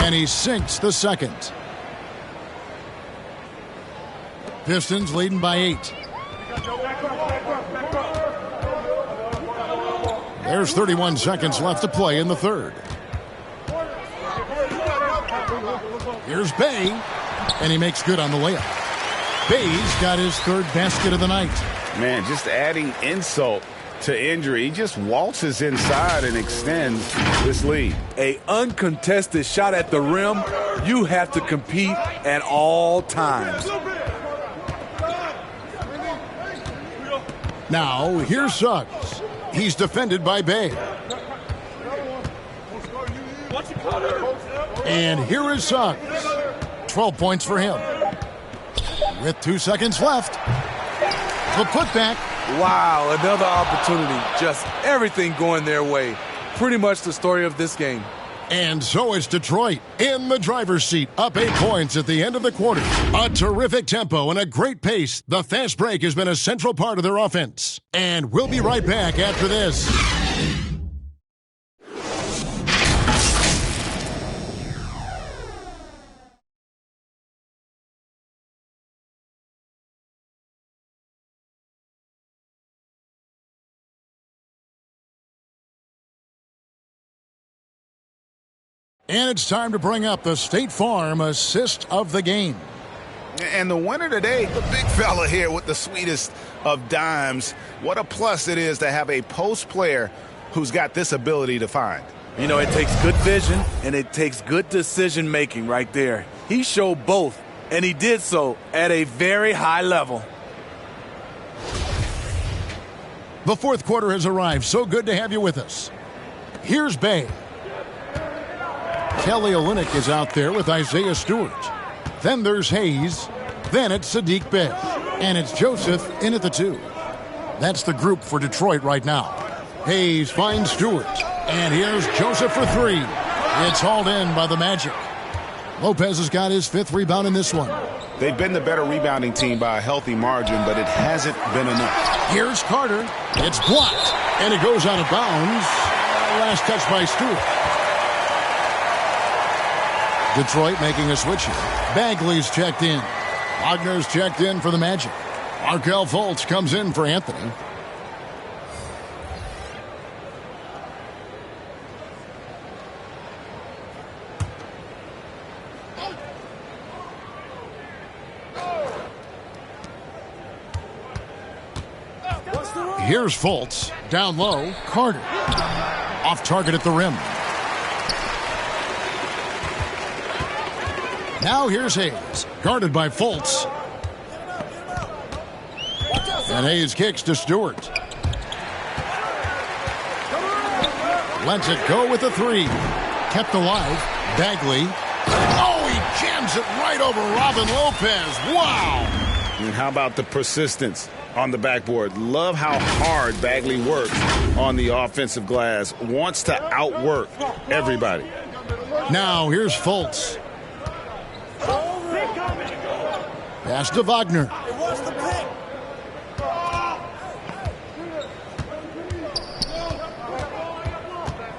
And he sinks the second. Pistons leading by 8. There's 31 seconds left to play in the third. Here's Bay, and he makes good on the layup. Bay's got his 3rd basket of the night. Man, just adding insult to injury. He just waltzes inside and extends this lead. A uncontested shot at the rim, you have to compete at all times. Now, here's Suggs. He's defended by Bay. And here is Suggs. 12 points for him. With 2 seconds left. The putback. Wow, another opportunity. Just everything going their way. Pretty much the story of this game. And so is Detroit in the driver's seat, up 8 points at the end of the quarter. A terrific tempo and a great pace. The fast break has been a central part of their offense. And we'll be right back after this. And it's time to bring up the State Farm assist of the game. And the winner today, the big fella here with the sweetest of dimes. What a plus it is to have a post player who's got this ability to find. You know, it takes good vision and it takes good decision making right there. He showed both, and he did so at a very high level. The fourth quarter has arrived. So good to have you with us. Here's Bay. Kelly Olynyk is out there with Isaiah Stewart. Then there's Hayes. Then it's Sadiq Bey. And it's Joseph in at the 2. That's the group for Detroit right now. Hayes finds Stewart. And here's Joseph for 3. It's hauled in by the Magic. Lopez has got his 5th rebound in this one. They've been the better rebounding team by a healthy margin, but it hasn't been enough. Here's Carter. It's blocked. And it goes out of bounds. Last touch by Stewart. Detroit making a switch here. Bagley's checked in. Wagner's checked in for the Magic. Markelle Fultz comes in for Anthony. Here's Fultz. Down low, Carter. Off target at the rim. Now here's Hayes. Guarded by Fultz. And Hayes kicks to Stewart. Lets it go with a three. Kept alive. Bagley. Oh, he jams it right over Robin Lopez. Wow. And how about the persistence on the backboard? Love how hard Bagley works on the offensive glass. Wants to outwork everybody. Now here's Fultz. Pass to Wagner.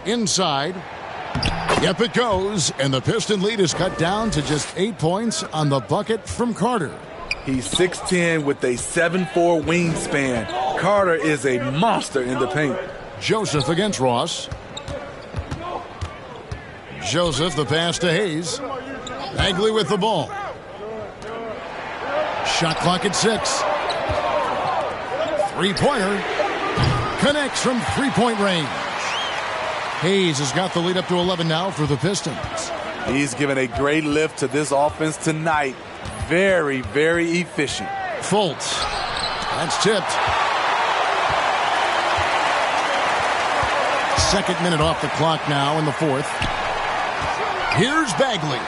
Inside. Yep, it goes. And the Piston lead is cut down to just 8 points on the bucket from Carter. He's 6'10" with a 7'4" wingspan. Carter is a monster in the paint. Joseph against Ross. Joseph, the pass to Hayes. Bagley with the ball. Shot clock at 6. Three-pointer. Connects from three-point range. Hayes has got the lead up to 11 now for the Pistons. He's given a great lift to this offense tonight. Very, very efficient. Fultz. That's tipped. Second minute off the clock now in the fourth. Here's Bagley.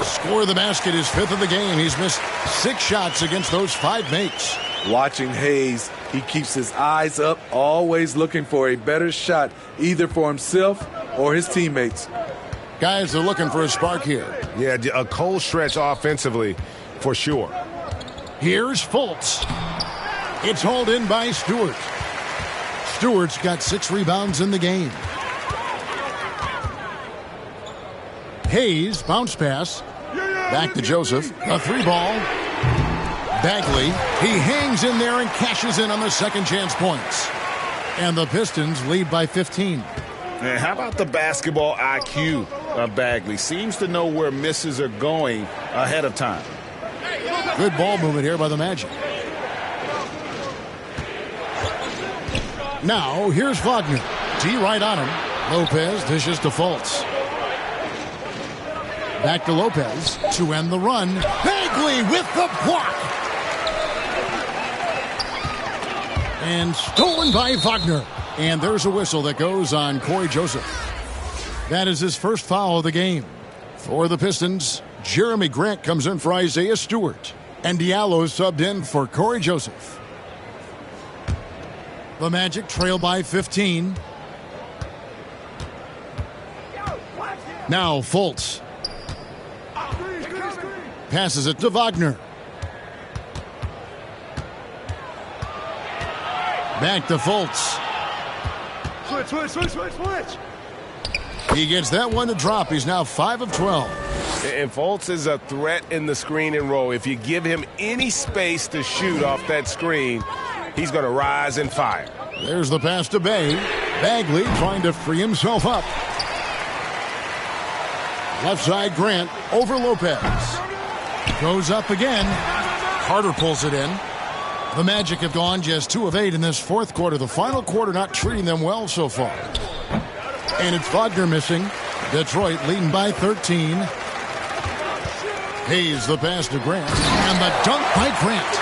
Score of the basket, his fifth of the game. He's missed 6 shots against those 5 makes. Watching Hayes, he keeps his eyes up, always looking for a better shot, either for himself or his teammates. Guys are looking for a spark here. Yeah, a cold stretch offensively for sure. Here's Fultz. It's hauled in by Stewart. Stewart's got 6 rebounds in the game. Hayes, bounce pass. Back to Joseph. A 3-ball. Bagley, he hangs in there and cashes in on the second chance points. And the Pistons lead by 15. And how about the basketball IQ of Bagley? Seems to know where misses are going ahead of time. Good ball movement here by the Magic. Now, here's Wagner. T right on him. Lopez dishes to Fultz. Back to Lopez to end the run. Bagley with the block. And stolen by Wagner. And there's a whistle that goes on Corey Joseph. That is his first foul of the game. For the Pistons, Jeremy Grant comes in for Isaiah Stewart. And Diallo subbed in for Corey Joseph. The Magic trail by 15. Now Fultz. Passes it to Wagner. Back to Fultz. Switch. He gets that one to drop. He's now 5 of 12. And Fultz is a threat in the screen and roll. If you give him any space to shoot off that screen, he's going to rise and fire. There's the pass to Bay. Bagley trying to free himself up. Left side Grant over Lopez. Goes up again. Carter pulls it in. The Magic have gone just 2 of 8 in this fourth quarter. The final quarter not treating them well so far. And it's Wagner missing. Detroit leading by 13. Hayes the pass to Grant. And the dunk by Grant.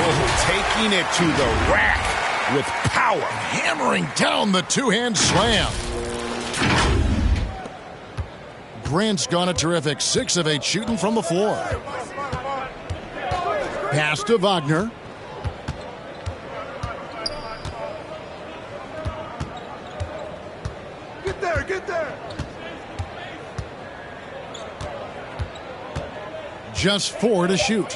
Oh, taking it to the rack with power. Hammering down the two-hand slam. Grant's gone a terrific 6 of 8 shooting from the floor. Pass to Wagner. Get there. Just 4 to shoot.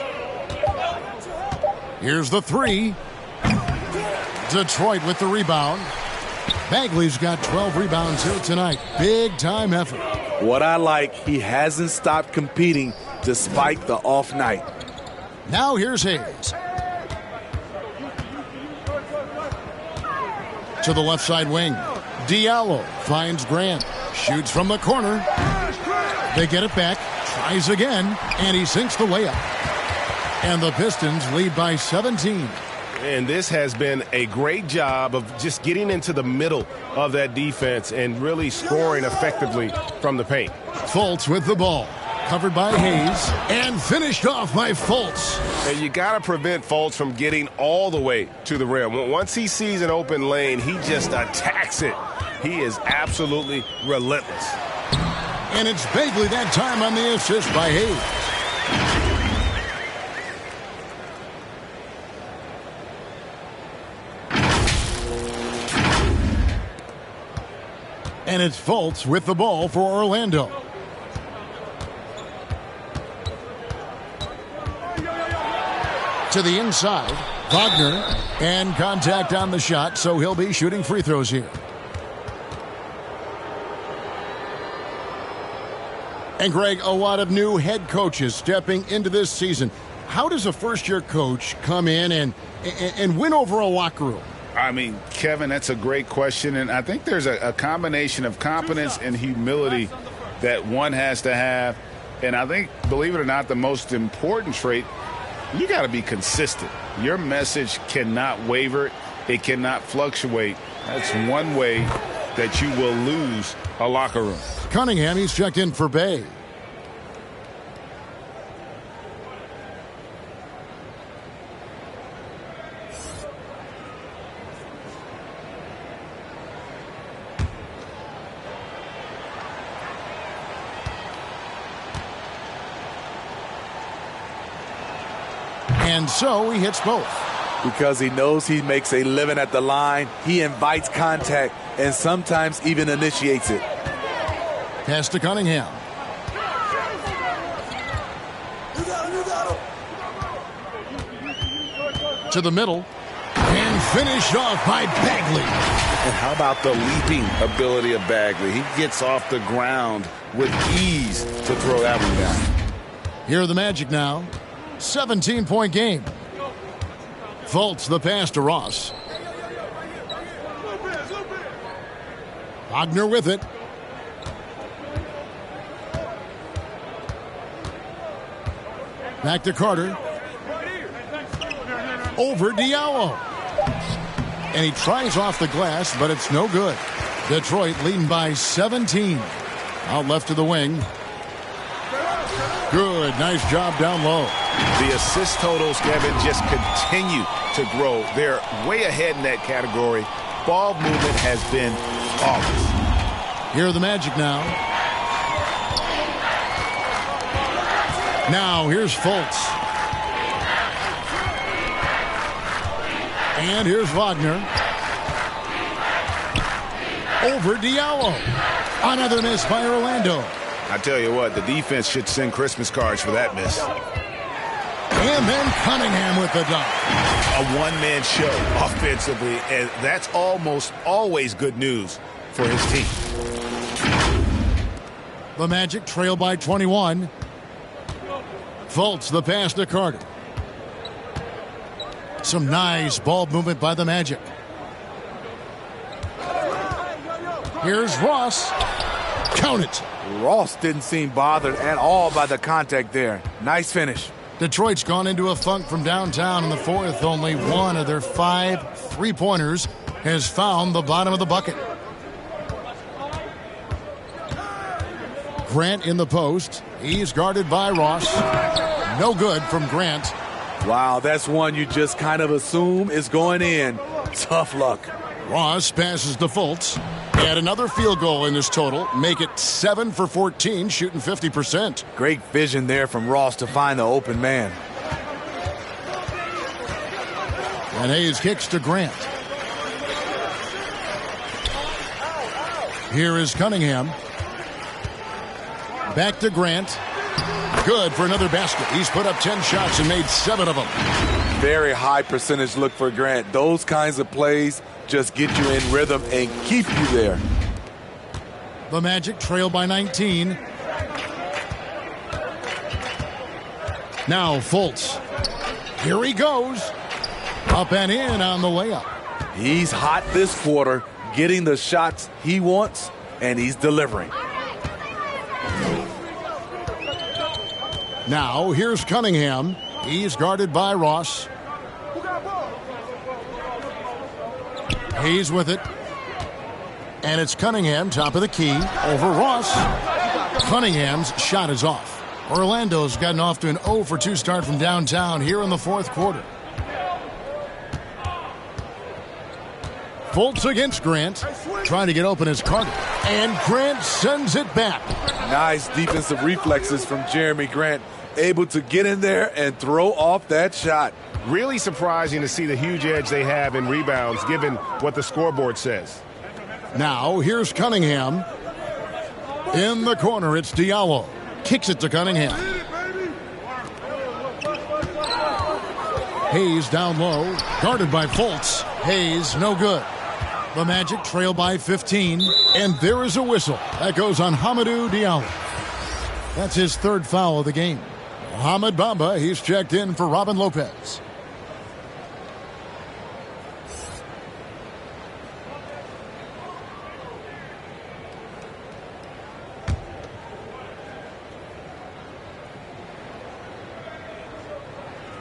Here's the 3. Detroit with the rebound. Bagley's got 12 rebounds here tonight. Big time effort. What I like, he hasn't stopped competing despite the off night. Now here's Hayes. To the left side wing. Diallo finds Grant. Shoots from the corner. They get it back. Tries again. And he sinks the layup. And the Pistons lead by 17. And this has been a great job of just getting into the middle of that defense and really scoring effectively from the paint. Fultz with the ball. Covered by Hayes and finished off by Fultz. And you got to prevent Fultz from getting all the way to the rim. Once he sees an open lane, he just attacks it. He is absolutely relentless. And it's Bagley that time on the assist by Hayes. And it's Fultz with the ball for Orlando. To the inside, Wagner, and contact on the shot, so he'll be shooting free throws here. And Greg, a lot of new head coaches stepping into this season. How does a first-year coach come in and win over a locker room? I mean, Kevin, that's a great question, and I think there's a combination of confidence and humility that one has to have. And I think, believe it or not, the most important trait, you got to be consistent. Your message cannot waver. It cannot fluctuate. That's one way that you will lose a locker room. Cunningham, he's checked in for Bay. And so he hits both. Because he knows he makes a living at the line, he invites contact and sometimes even initiates it. Pass to Cunningham. To the middle. And finished off by Bagley. And how about the leaping ability of Bagley? He gets off the ground with ease to throw that one down. Here are the Magic now. 17-point game. Fultz the pass to Ross. Wagner with it. Back to Carter. Over Diallo. And he tries off the glass, but it's no good. Detroit leading by 17. Out left to the wing. Good, nice job down low. The assist totals, Kevin, just continue to grow. They're way ahead in that category. Ball movement has been flawless. Here are the Magic now. Now here's Fultz. And here's Wagner. Over Diallo. Another miss by Orlando. I tell you what, the defense should send Christmas cards for that miss. And then Cunningham with the dunk. A one-man show offensively, and that's almost always good news for his team. The Magic trail by 21. Fultz the pass to Carter. Some nice ball movement by the Magic. Here's Ross. Count it. Ross didn't seem bothered at all by the contact there. Nice finish. Detroit's gone into a funk from downtown in the fourth. Only one of their 5 three-pointers has found the bottom of the bucket. Grant in the post. He's guarded by Ross. No good from Grant. Wow, that's one you just kind of assume is going in. Tough luck. Ross passes to Fultz. Add another field goal in this total. Make it 7 for 14, shooting 50%. Great vision there from Ross to find the open man. And Hayes kicks to Grant. Here is Cunningham. Back to Grant. Good for another basket. He's put up 10 shots and made 7 of them. Very high percentage look for Grant. Those kinds of plays just get you in rhythm and keep you there. The Magic trail by 19. Now Fultz. Here he goes. Up and in on the layup. He's hot this quarter, getting the shots he wants, and he's delivering. Now here's Cunningham. He's guarded by Ross. Hayes with it. And it's Cunningham, top of the key, over Ross. Cunningham's shot is off. Orlando's gotten off to an 0 for 2 start from downtown here in the fourth quarter. Fultz against Grant, trying to get open as Carter. And Grant sends it back. Nice defensive reflexes from Jeremy Grant, able to get in there and throw off that shot. Really surprising to see the huge edge they have in rebounds, given what the scoreboard says. Now, here's Cunningham. In the corner, it's Diallo. Kicks it to Cunningham. Hayes down low, guarded by Fultz. Hayes, no good. The Magic trail by 15, and there is a whistle. That goes on Hamidou Diallo. That's his 3rd foul of the game. Mohamed Bamba, he's checked in for Robin Lopez.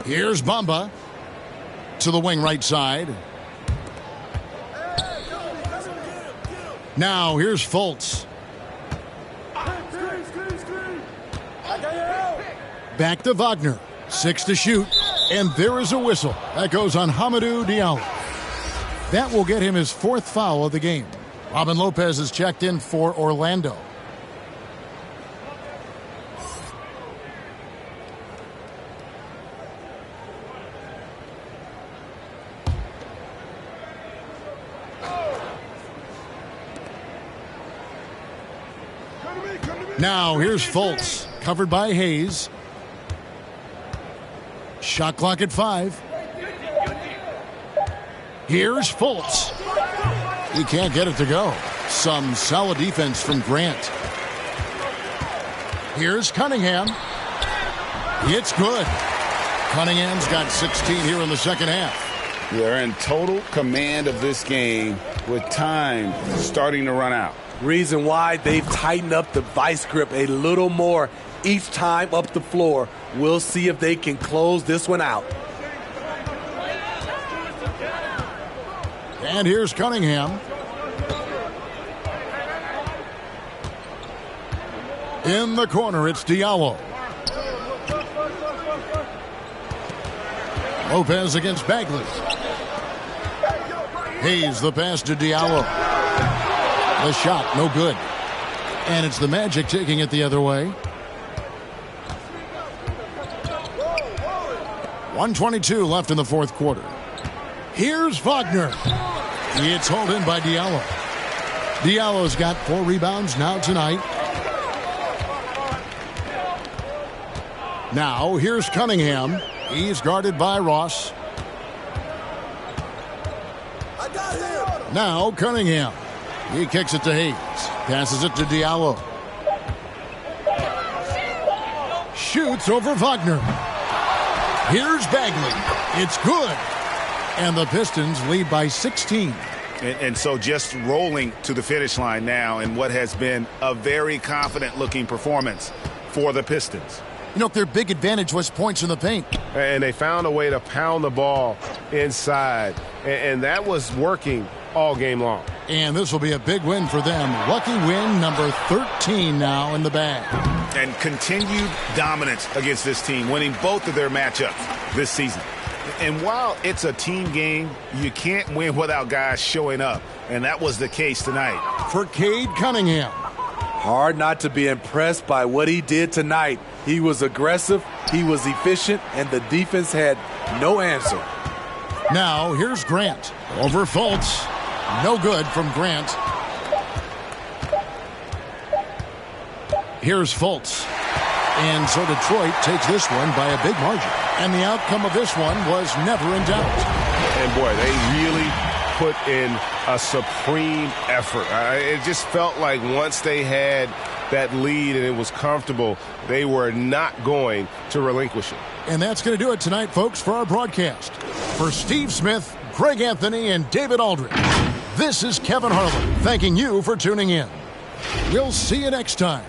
Here's Bamba to the wing right side. Now here's Fultz. Back to Wagner. 6 to shoot. And there is a whistle. That goes on Hamidou Diallo. That will get him his 4th foul of the game. Robin Lopez is checked in for Orlando. Now here's Fultz, covered by Hayes. Shot clock at 5. Here's Fultz. He can't get it to go. Some solid defense from Grant. Here's Cunningham. It's good. Cunningham's got 16 here in the second half. They're in total command of this game with time starting to run out. Reason why they've tightened up the vice grip a little more each time up the floor. We'll see if they can close this one out. And here's Cunningham. In the corner, it's Diallo. Lopez against Bagley. Hayes, the pass to Diallo. The shot, no good. And it's the Magic taking it the other way. 1:22 left in the fourth quarter. Here's Wagner. It's hauled in by Diallo. Diallo's got 4 rebounds now tonight. Now here's Cunningham. He's guarded by Ross. Now Cunningham. He kicks it to Hayes. Passes it to Diallo. Shoots over Wagner. Here's Bagley. It's good. And the Pistons lead by 16. And so just rolling to the finish line now in what has been a very confident-looking performance for the Pistons. You know, their big advantage was points in the paint. And they found a way to pound the ball inside. And that was working all game long. And this will be a big win for them. Lucky win number 13 now in the bag. And continued dominance against this team, winning both of their matchups this season. And while it's a team game, you can't win without guys showing up. And that was the case tonight. For Cade Cunningham. Hard not to be impressed by what he did tonight. He was aggressive, he was efficient, and the defense had no answer. Now here's Grant. Over Fultz. No good from Grant. Here's Fultz. And so Detroit takes this one by a big margin. And the outcome of this one was never in doubt. And boy, they really put in a supreme effort. It just felt like once they had that lead and it was comfortable, they were not going to relinquish it. And that's going to do it tonight, folks, for our broadcast. For Steve Smith, Greg Anthony, and David Aldridge, this is Kevin Harlan thanking you for tuning in. We'll see you next time